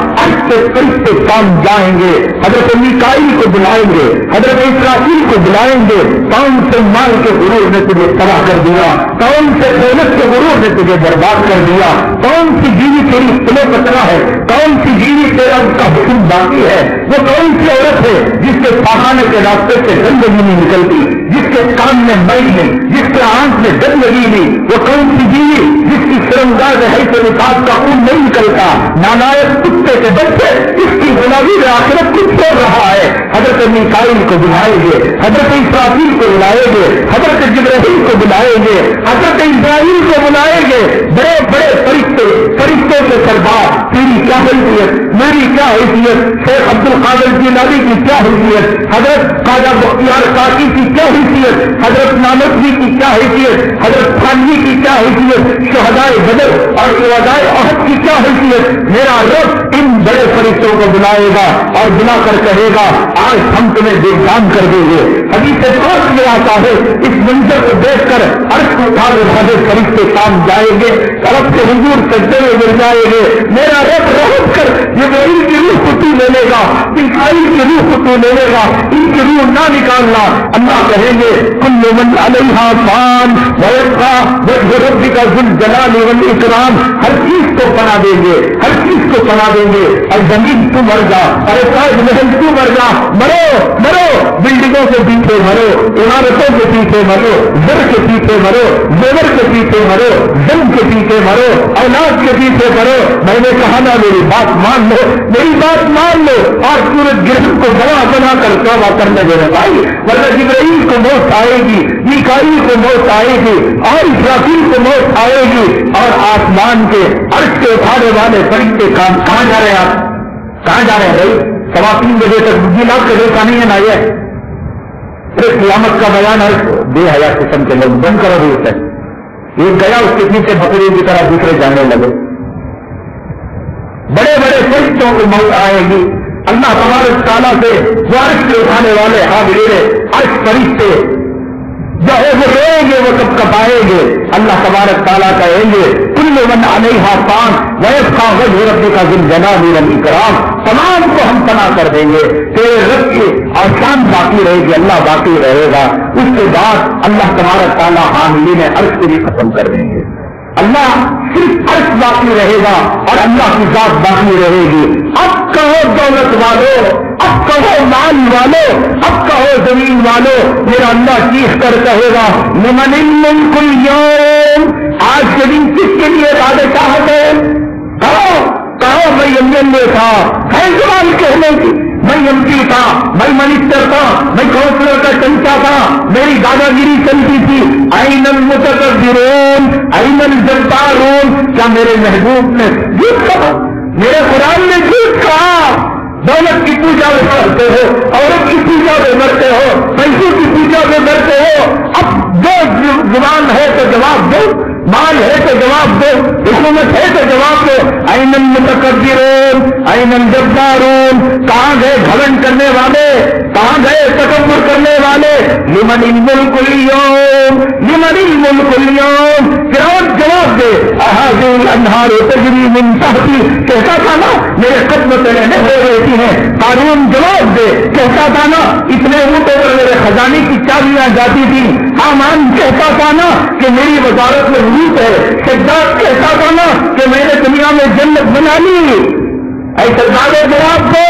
کے فرشتے کام جائیں گے، حضرت میکائیل کو بلائیں گے، حضرت اسرافیل کو بلائیں گے، کون سے مال کے غرور نے تجھے تباہ کر دیا، کون سے دولت کے غرور نے تجھے برباد کر دیا، کون سی بیوی تیری پلے پتلا ہے، کون سی بیوی تیرا اس کا حکم باقی ہے، وہ کون سی عورت ہے جس کے پہانے کے راستے سے گندگی نہیں نکلتی، جس کے کان میں میل نہیں، جس کے آنکھ میں گندگی نہیں، وہ کون سی بیوی جس کی شرمگاہ رہائی سے نکاح کا خون نہیں نکلتا، نالائق کتے کے بچے اس کی غلامی میں آخرت کچھ چھوڑ رہا ہے۔ حضرت میکائیل کو بلائیں گے، حضرت اسرافیل کو بلائیں گے، حضرت جبرائیل کو بلائیں گے، حضرت اسرائیل کو بلائیں گے، بڑے بڑے فرشتوں کے سردار تیری کیا حیثیت، میری کیا حیثیت، شیخ عبد القادر جیلانی کی کیا حیثیت، حضرت خواجہ بختیار کاشی کی کیا حیثیت، حضرت نانوتوی کی کیا حیثیت، حضرت تھانوی کی کیا حیثیت، شہدائے بدر اور شہدائے احد کی کیا حیثیت۔ میرا رب ان بڑے فرشتوں کو بلائے گا اور بلا کر کہے گا آج ہم تمہیں بے جان کر دیں گے۔ حدیث پاک میں آتا ہے اس منظر کو دیکھ کر عرش کو اٹھانے والے فرشتے کام جائیں گے، طرف سے حضور سجدے میں گر جائیں گے، میرا رب رحم کر جبرائیل کی روح کو تو لے لے گا، میکائیل کی روح کو تو لے لے گا، ان کی روح نہ نکالنا۔ اللہ کہیں گے کل من علیہا فان ویبقى وجہ ربک ذو الجلال والاکرام، ہر چیز کو پناہ دیں گے، ہر چیز کو پناہ دیں گے، اور زمین تو مر جا، ارے تاج محل تو مر جا، مرو مرو، بلڈنگوں کے پیچھے مرو، عمارتوں کے پیچھے مرو، زر کے پیچھے مرو، زیور کے پیچھے مرو، دم کے پیچھے مرو، اولاد کے پیچھے مرو۔ میں نے کہا نا میری بات مان لو، میری بات مان لو، اور سورج گرہن کو بنا بنا کر توبہ کرنے دینے بھائی، ورنہ جبرائیل کو موت آئے گی، میکائیل کو موت آئے گی، اور اسرافیل کو موت آئے گی، اور آسمان کے عرش کے اٹھانے والے فرشتے کہاں جا رہے ہیں؟ آپ کہاں جا رہے ہیں بھائی؟ 3:15 تک بدھی لاکھ کا دیکھا نہیں ہے نا، یہ قیامت کا بیان ہے، بے حیا قسم کے لوگ بند کرو بھی ہوتا ہے، یہ گیا اس کے پیچھے بکری کی طرح دوسرے جانے لگے، بڑے بڑے فرشتوں کو موت آئے گی، اللہ تبارک تعالیٰ سے وہ عرش کے اٹھانے والے حاضرین عرش فرشتے جو وہ روئیں گے، وہ کب کب آئیں گے، اللہ تبارک تعالیٰ کہیں گے کل من علیہا فان ویبقى وجہ ربک ذو الجلال والاکرام، تمام کو ہم پناہ کر دیں گے، تیرے رب کی اور شان باقی رہے گی، اللہ باقی رہے گا۔ اس کے بعد اللہ تبارک تعالیٰ حاملین عرش کو بھی ختم کر دیں گے، اللہ صرف عرش باقی رہے گا اور اللہ کی ذات باقی رہے گی۔ اب کہو دولت والو، اب کہو مال والو، اب کہو زمین والو، میرا اللہ چیخ کر کہے گا لمن الملک اليوم، آج کے دن کس کے لیے بادشاہت ہے؟ کہو میں ایم ایل اے تھا، ہے زبان کہنے کی، میں MP تھا، میں منسٹر تھا، میں کونسلر کا چمچا تھا، میری دادا گیری چلتی تھی. این المتکبرون این الجبارون. کیا میرے محبوب نے جھوٹ کہا؟ میرے قرآن نے جھوٹ کہا؟ دولت کی پوجا میں کرتے ہو، عورت کی پوجا میں مرتے ہو، پیسوں کی پوجا میں مرتے ہو. اب جو زبان ہے تو جواب دو، مال ہے تو جواب دو، حکومت ہے تو جواب دو. این المتکبرون این الجبارون. کہاں گئے گھمنڈ کرنے والے؟ کہاں گئے تکبر کرنے والے؟ لمن الملک اليوم لمن الملک اليوم. فرعون جواب دے اہذی الانہار تجری من تحتی. کہتا تھا نا میرے قدم تلے نہریں رہتی ہیں. قارون جواب دے کہتا تھا نا اتنے اونٹوں پر میرے خزانے کی چابیاں جاتی تھی. حامان کہتا تھا نا کہ میری وزارت میں روپ ہے. شداد کہتا تھا نا کہ میں نے دنیا میں جنت بنا لی. ایسے زیادہ جواب دو.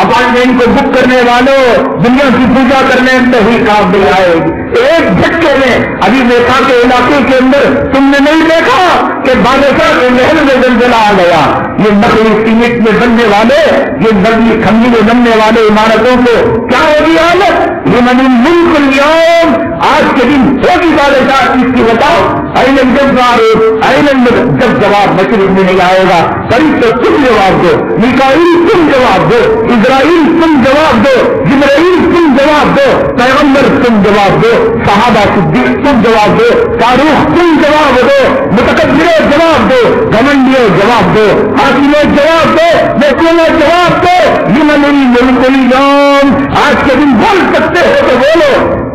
اپارٹمنٹ کو بک کرنے والوں، دنیا کی پوجا کرنے نہیں کام بھی آئے. ایک جھٹکے میں ابھی میکا کے علاقے کے اندر تم نے نہیں دیکھا کہ بادشاہ کے محل میں زلزلہ آ گیا. یہ نقلی سیمنٹ میں بننے والے، یہ نقلی کھمبی میں بننے والے عمارتوں کو کیا ہوگی حالت؟ لمن الملک اليوم. آج کے دن ہوگی بادشاہ چیز کی بتاؤ. این جب جواب مشرق میں نہیں آئے گا فرشتہ تم جواب دو، میکائیل تم جواب دو، اسرائیل تم جواب دو، جبرائیل تم جواب دو، پیغمبر تم جواب دو، صحابہ صدیق تم جواب دو، فاروق تم جواب دو، متکبروں جواب دو، گھمنڈیوں جواب دو، حاکموں جواب دو، محکوموں جواب دو. لمن الملک اليوم. آج کے دن بول سکتے ہو تو بولو.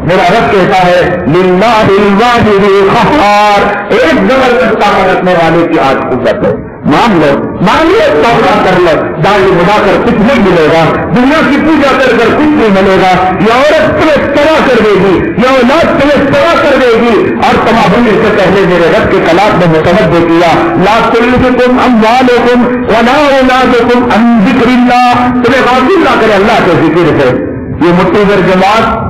میرا رب کہتا ہے للہ الواحد القہار. ایک زبردست طاقت رکھنے والے کی آج قوت ہے. مان لو، مان لو، توبہ کر لو. داڑھی بڑھا کر کچھ نہیں ملے گا، دنیا کی پوجا کر کر کچھ نہیں ملے گا. یہ عورت تمہیں تباہ کر دے گی، یہ اولاد تمہیں تباہ کر دے گی. اور تباہ ہونے سے پہلے میرے رب کے کلام میں متوجہ کیا لا تلہکم اموالکم ولا اولادکم عن ذکر اللہ. تمہیں غافل نہ کرے اللہ کے ذکر سے. یہ متحر جماعت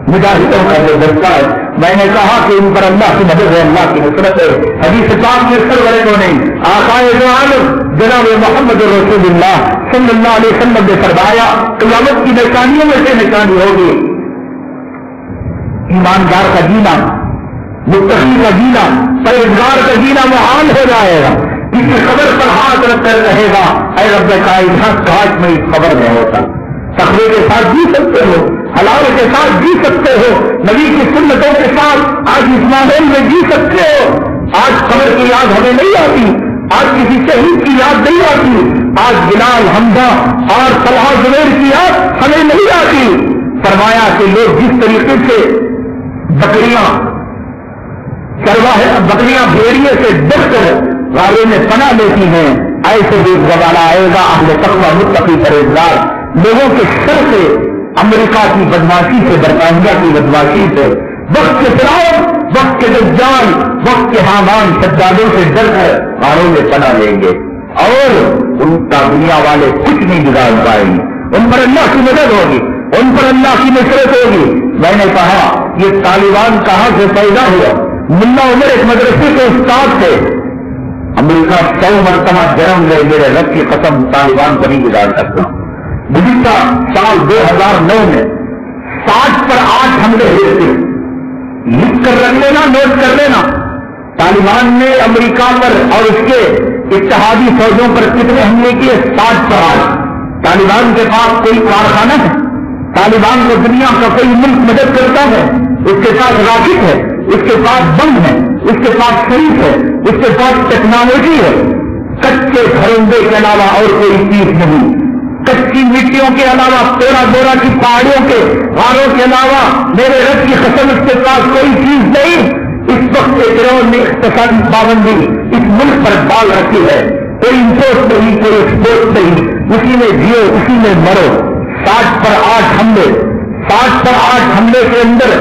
مجاہدوں کا جو دستہ ہے، میں نے کہا کہ ان پر اللہ کی مدد ہے، اللہ کی نصرت ہے. حدیث پاک میں سرور کو نہیں آقائے دو عالم جناب محمد رسول اللہ صلی اللہ علیہ وسلم نے فرمایا قیامت کی نشانیوں میں سے نشانی ہوگی ایماندار کا جینا، متقی کا جینا، پرہیزگار کا جینا محال ہو جائے گا. کسی خبر پر ہاتھ رکھ کر رہے گا اے رب کائنات کاش میں اس خبر میں ہوتا. تقوی کے ساتھ جی سکتے ہو، حلال کے ساتھ جی سکتے ہو، نبی کی سنتوں کے ساتھ آج اس ماحول میں جی سکتے ہو. آج خبر کی یاد ہمیں نہیں آتی، آج کسی شہید کی یاد نہیں آتی، آج بلال، حمزہ اور طلحہ زبیر کی یاد ہمیں نہیں آتی. فرمایا کہ لوگ جس طریقے سے بکریاں بکریاں بھیڑیے سے ڈر کر غارے میں پناہ لیتی ہیں، ایسے بھی زمانہ آئے گا اہل تقویٰ متقی پرہیزگار لوگوں کے سر سے امریکہ کی بدماشی سے، برطانیہ کی بدماشی سے، وقت کے فرعون، وقت کے دجال، وقت کے حامان سجادوں سے ڈر کر غاروں میں پناہ لیں گے اور ان کا دنیا والے کچھ نہیں بگاڑ پائیں گے. ان پر اللہ کی مدد ہوگی، ان پر اللہ کی نصرت ہوگی. میں نے کہا یہ طالبان کہاں سے پیدا ہوا؟ ملا عمر ایک مدرسے کے استاد تھے. امریکہ 100 مرتبہ جنم لے، میرے رب کی قسم طالبان کو نہیں گزار سکتا. گزشتہ سال 2009 میں 60 پر 8 حملے ہوئے تھے. لکھ کر رکھ لینا، نوٹ کر لینا. طالبان نے امریکہ پر اور اس کے اتحادی فوجوں پر کتنے حملے کیے؟ 60 پر 8. طالبان کے پاس کوئی کارخانہ ہے؟ طالبان کو دنیا کا کوئی ملک مدد کرتا ہے؟ اس کے پاس راکٹ ہے، اس کے پاس بم ہے، اس کے پاس شریف ہے، اس کے پاس ٹیکنالوجی ہے. کچے گھرندے کے علاوہ اور کوئی چیز نہیں. کچی مٹیوں کے علاوہ، تورا بورا کی پہاڑیوں کے غاروں کے علاوہ میرے رب کی قسم اس کے پاس کوئی چیز نہیں. اس وقت فرعون نے اقتصادی پابندی اس ملک پر ڈال رکھی ہے. کوئی امپورٹ نہیں، کوئی ایکسپورٹ نہیں، اسی میں جیو، اسی میں مرو. 60 پر 8 حملے، 60 پر 8 حملے کے اندر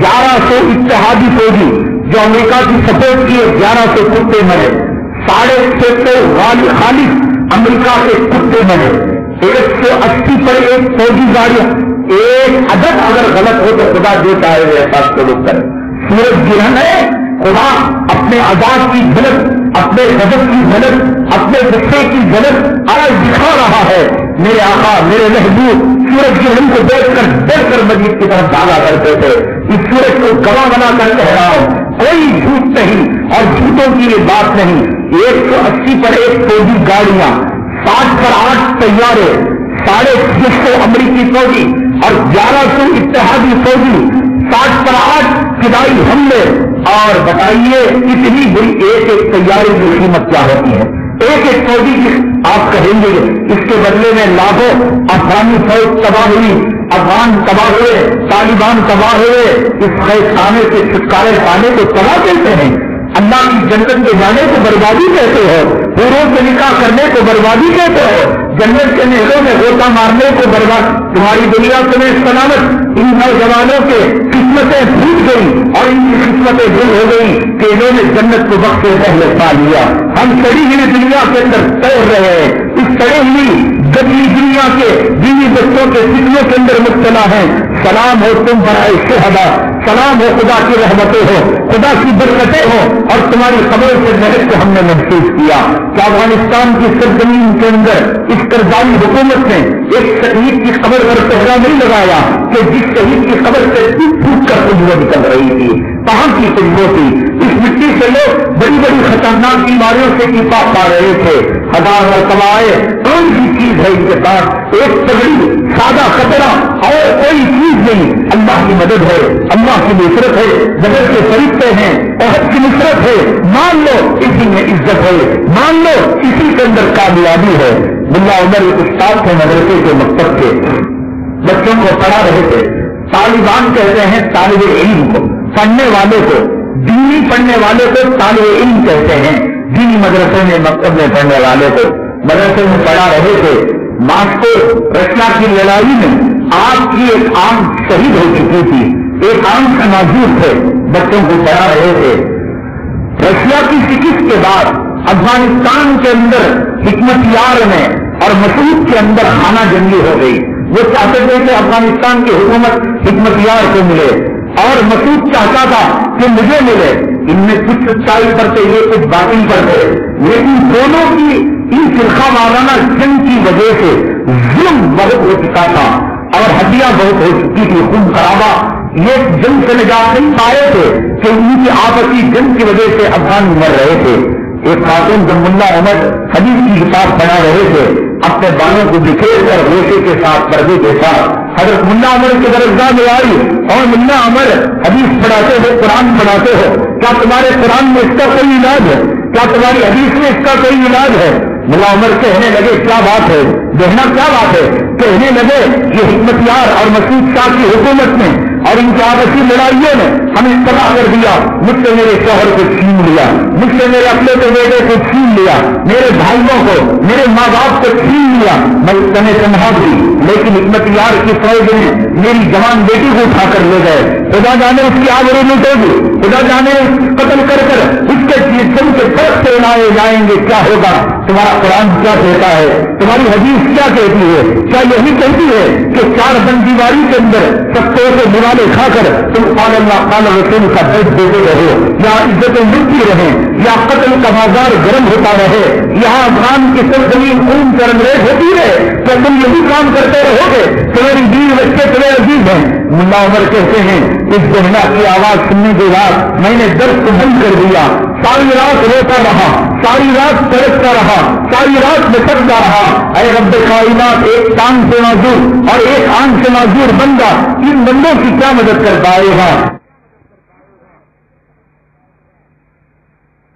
1100 اتحادی فوجی جو امریکہ کی سپورٹ کیے 1100 کتے مرے. 650 خالص امریکہ کے کتے مرے. 180 پر ایک فوجی گاڑیاں. ایک عدد اگر غلط ہو تو خدا دیتا ہے احساس کو لوگ کرے. سورج گرہن ہے، خدا اپنے عذاب کی جھلک، اپنے غضب کی جھلک، اپنے غصے کی جھلک آج دکھا رہا ہے. میرے آقا میرے محبوب سورج کی علم کو دیکھ کر ڈر کر مسجد کی طرف بھاگا کرتے تھے. اس سورج کو گواہ بنا کر کہہ رہا ہوں کوئی جھوٹ نہیں اور جھوٹوں کی یہ بات نہیں. 180 پر 1 فوجی گاڑیاں، 60 پر 8 طیارے، 650 امریکی فوجی اور 1100 اتحادی فوجی، 60 پر 8 فضائی حملے. اور بتائیے اتنی بڑی ایک طیارے کی قیمت کیا ہوتی ہے؟ ایک فوجی کی آپ کہیں گے اس کے بدلے میں لاکھوں افغانی فوج تباہ ہوئی، افغان تباہ ہوئے، طالبان تباہ ہوئے. اس قید خانے سے چھٹکارے پانے کو تباہ کہتے ہیں. اللہ کی جنت کے جانے کو بربادی کہتے ہو، پوروں سے نکاح کرنے کو بربادی کہتے ہو، جنت کے نہروں میں غوطہ مارنے کو برباد. تمہاری دنیا تمہیں سلامت ان نوجوانوں کے قسمتیں پھوٹ گئی اور ان کی قسمتیں دل ہو گئی کہ انہوں نے جنت کو وقت سے پہلے پا لیا. ہم سڑی ہوئی دنیا کے اندر تیر رہے ہیں، اس سڑے ہوئی گدلی دنیا کے بیوی بچوں کے فتنوں کے اندر مبتلا ہیں. سلام ہو تم برائے شہدا، سلام ہو خدا کی رحمتیں ہو، خدا کی برکتیں ہو اور تمہاری خبر سے محنت کو ہم نے محسوس کیا کہ افغانستان کی سرزمین کے اندر اس کرزائی حکومت نے ایک شہید کی خبر پر پہرا نہیں لگایا کہ جس شہید کی خبر سے پھوٹ کر خوشبو نکل رہی تھی. کہاں کی خوشبو تھی؟ اس مٹی سے لوگ بڑی بڑی خطرناک بیماریوں سے شفا پا رہے تھے. ہزار مرتبہ آئے کون سی چیز ہے ان کے پاس؟ ایک تگڑی سادہ خطرہ اور کوئی چیز نہیں. اللہ کی مدد ہے، اللہ کی نصرت ہے، بدل کے فرشتے ہیں، عہد کی نصرت ہے. مان لو اسی میں عزت ہے، مان لو اسی کے اندر کامیابی ہے. ملا عمر ایک استاد تھے مدرسے کے مکتب کے، بچوں کو پڑھا رہے تھے. طالبان کہتے ہیں طالب علم کو، پڑھنے والے کو، دینی پڑھنے والے کو طالب علم کہتے ہیں. دینی مدرسے میں مکتب میں پڑھنے والے کو مدرسے میں پڑھا رہے تھے. ماسکو رشیا کی لڑائی میں آپ کی ایک آنکھ شہید ہو چکی تھی، ایک آنکھ سے معذور تھے، بچوں کو پڑھا رہے تھے. رشیا کی شکست کے بعد افغانستان کے اندر حکمت یار میں اور مسعود کے اندر خانہ جنگی ہو گئی. وہ چاہتے تھے کہ افغانستان کی حکومت حکمت یار کو ملے اور مسعود چاہتا تھا کہ مجھے ملے. ان میں کچھ سچائی کرتے یہ کچھ باطل کرتے، لیکن دونوں کی ان فرقہ وارانہ جنگ کی وجہ سے ظلم بہت ہو چکا تھا اور ہڈیاں بہت ہو چکی تھی، خون خرابہ. یہ جنگ سے نجات نہیں پائے تھے کہ ان کی آپسی جنگ کی وجہ سے افغان مر رہے تھے. ایک خاتون جب ملا عمر حدیث کی کتاب پڑھا رہے تھے، اپنے بالوں کو بکھیر کر گوشے کے ساتھ پردے کے ساتھ حضرت ملا عمر کے درجہ میں آئی اور ملا عمر حدیث پڑھاتے ہو، قرآن پڑھاتے ہو، کیا تمہارے قرآن میں اس کا کوئی علاج ہے؟ کیا تمہاری حدیث میں اس کا کوئی علاج ہے؟ ملا عمر کہنے لگے کیا بات ہے بہنا، کیا بات ہے؟ کہنے لگے یہ حکمت یار اور مسعود شاہ کی حکومت نے اور ان کی آپسی لڑائیوں نے ہمیں تباہ کر دیا. مجھ سے میرے شوہر کو چھین لیا، مجھ سے میرے اپنے بیٹے کو چھین لیا، میرے بھائیوں کو، میرے ماں باپ کو چھین لیا. میں تمہیں سمجھا دی لیکن حکمت یار کی فوج نے میری جوان بیٹی کو اٹھا کر لے گئے. خدا جانے اس کی آبرو لوٹے گی، خدا جانے قتل کر کر اس کے جسم کے طرف سے لائے جائیں گے. کیا ہوگا؟ تمہارا قرآن کیا کہتا ہے؟ تمہاری حدیث کیا کہتی ہے؟ کیا یہی کہتی ہے کہ 4 بند دیواری کے اندر سب سے نوالے کھا کر تم قال اللہ قال رسول کا درد دیتے رہو، یا عزتیں ملتی رہیں، یا قتل کا بازار گرم ہوتا رہے، یہاں افغان کی سرزمین خون سے رنگریز ہوتی رہے؟ تو تم یہی کام کرتے رہو گے؟ تمہاری بیوی بچے تمہیں عزیز ہیں. ملا عمر کہتے ہیں اس بہنا کی آواز سننے کے بعد میں نے درد کو بند کر دیا. ساری رات روتا رہا، ساری رات تڑپتا رہا، ساری رات بچتا رہا. اے رب کائنات، ایک ٹانگ سے معذور اور ایک آنکھ سے معذور بندہ، ان بندوں کی کیا مدد کر پائے گا؟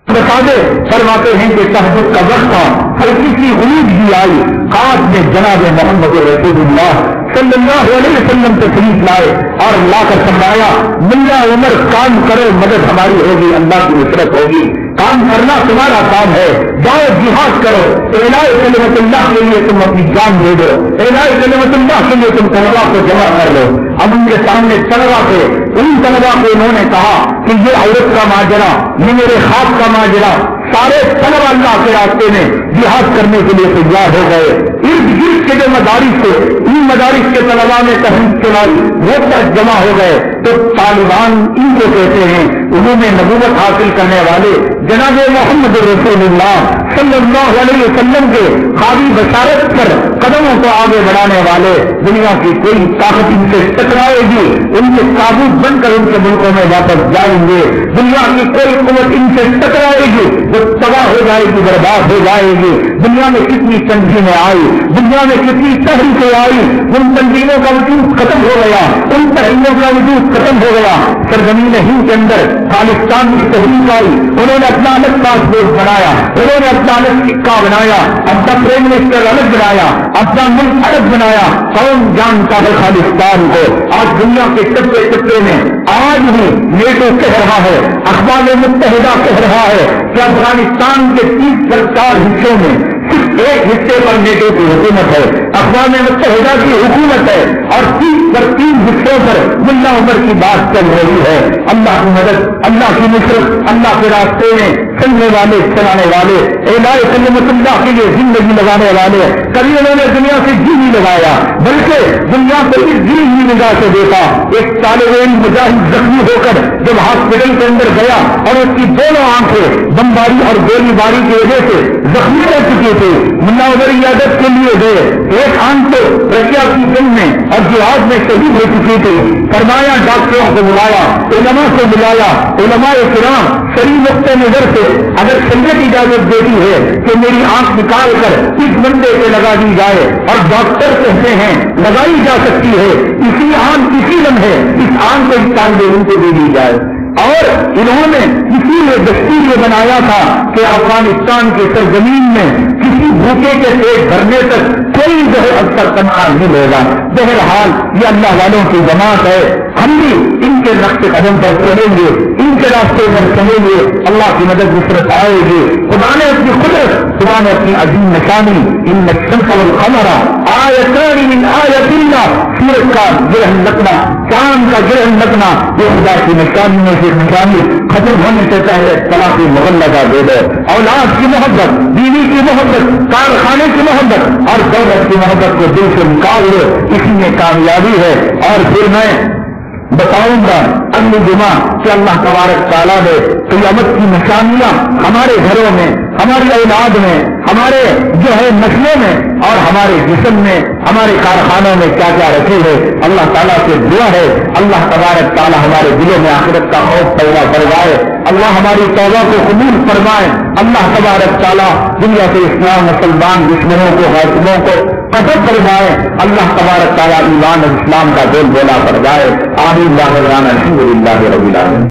بتا دے فرماتے ہیں کہ تہجد کا وقت تھا، ہلکی سی غروب بھی آئی، کاش میں جناب محمد رسول اللہ صلی اللہ علیہ وسلم تشریف لائے اور لا کر فرمایا ملا عمر کام کرو، مدد ہماری ہوگی، اللہ کی نصرت ہوگی. کام کرنا تمہارا کام ہے، جاؤ جہاد کرو، اعلاء کلمت اللہ کے لیے تم اپنی جان دے دو، اعلاء کلمت اللہ کے لیے تم طلبا کو جمع کر لو. اب ان کے سامنے طلبا تھے، ان طلبا کو انہوں نے کہا کہ یہ عورت کا ماجرا، یہ میرے خواب کا ماجرا. سارے طلبا اللہ کے راستے میں جہاد کرنے کے لیے تیار ہو گئے. ارد گرد کے جو مدارس تھے ان مدارس کے طلبا میں تحریک چلائی، وہ تک جمع ہو گئے. تو طالبان ان کو کہتے ہیں انہوں نے نبوت حاصل کرنے والے جناب محمد رسول اللہ صلی اللہ علیہ وسلم کے خوابی بشارت پر قدموں کو آگے بڑھانے والے دنیا کی کوئی طاقت ان سے ٹکرائے گی ان کے قابو بن کر ان کے ملکوں میں واپس جائیں گے. دنیا کی کوئی قوت ان سے ٹکرائے گی جو تباہ ہو جائے گی, برباد ہو جائے گی. دنیا میں کتنی تنظیمیں آئی, دنیا میں کتنی تحریکیں آئی, ان تنظیموں کا وجود ختم ہو گیا, ان تحریکوں کا وجود ختم ہو گیا. سرزمین ہند کے اندر خالصتان کی تحریک آئی, انہوں نے اپنا الگ پاسپورٹ بنایا, انہوں نے اپنا الگ سکہ بنایا, اپنا پرائم منسٹر الگ بنایا, اپنا ملک الگ بنایا. کون جانتا ہے خالصتان کو؟ آج دنیا کے ٹپے ٹپے میں آج بھی نیٹو کہہ رہا ہے, اقوام متحدہ کہہ رہا ہے کہ افغانستان کے 30-4 حصوں میں صرف ایک حصے پر نیٹو کی حکومت ہے, اقوام متحدہ کی حکومت ہے, اور 30 حصوں پر ملا عمر کی بات چل رہی ہے. اللہ کی مدد, اللہ کی نصرت, اللہ کے راستے میں چلنے والے, چلانے والے, اعلاء کلمت اللہ کے لیے زندگی لگانے والے. کبھی انہوں نے دنیا سے جی نہیں لگایا, بلکہ دنیا کو اس جی ہی نگاہ سے دیکھا. ایک طالب علم مجاہد زخمی ہو کر جب ہاسپٹل کے اندر گیا اور اس کی دونوں آنکھیں بمباری اور گولی باری کی وجہ سے زخمی رہ چکی تھی, ملا عمر عیادت کے لیے گئے. ایک آنکھ تو رشیا کی جنگ میں اور جہاد میں شہید ہو چکی تھی. فرمایا ڈاکٹروں کو بلایا, علماء کو بلایا, علماء کرام صحیح نقطۂ نظر سے اگر شریعت اجازت دیتی ہے کہ میری آنکھ نکال کر اس بندے پہ لگا دی جائے, اور ڈاکٹر کہتے ہیں لگائی جا سکتی ہے, اسی آنکھ اسی لمحے اس آنکھ کو اس طالب علم کو دے دی جائے. اور انہوں نے اسی لیے دستور یہ بنایا تھا کہ افغانستان کی سرزمین میں کسی بھوکے کے پیٹ بھرنے تک کوئی زہر اکثر تنہا نہیں ہوگا. بہرحال یہ اللہ والوں کی جماعت ہے, ہم بھی ان کے نقش قدم پر چلیں گے, ان کے راستے پر چلیں گے, اللہ کی مدد نصرت آئے گی. خدا نے اپنی قدرت, خدا نے اپنی عظیم نشانی ان الشمس والقمر آیتان من آیات اللہ, سورج کا گرہن لگنا, چاند کا گرہن لگنا, یہ خدا کی نشانی میں سے نشانی. ختم ہونے سے پہلے طلاق مغلظہ دے دو, اولاد کی محبت, بیوی کی محبت, کارخانے کی محبت اور دولت کی محبت کو دل سے نکال لو, اسی میں کامیابی ہے. اور پھر میں بتاؤں گا اگلی جمعہ کہ اللہ تبارک تعالیٰ نے قیامت کی نشانیاں ہمارے گھروں میں, ہماری اولاد میں, ہمارے جو ہے نسلوں میں اور ہمارے جسم میں, ہمارے کارخانوں میں کیا کیا رکھے ہیں. اللہ تعالیٰ سے دعا ہے اللہ تبارک تعالیٰ ہمارے دلوں میں آخرت کا خوف پیدا کروائے, اللہ ہماری توبہ کو قبول فرمائے. اللہ تبارک تعالیٰ دنیا کے اسلام مسلمان دشمنوں کو, غاصبوں کو قتل فرمائے. اللہ تبارک تعالیٰ ایمان اور اسلام کا بول بولا فرمائے. آمین. الحمد للہ رب العالمین.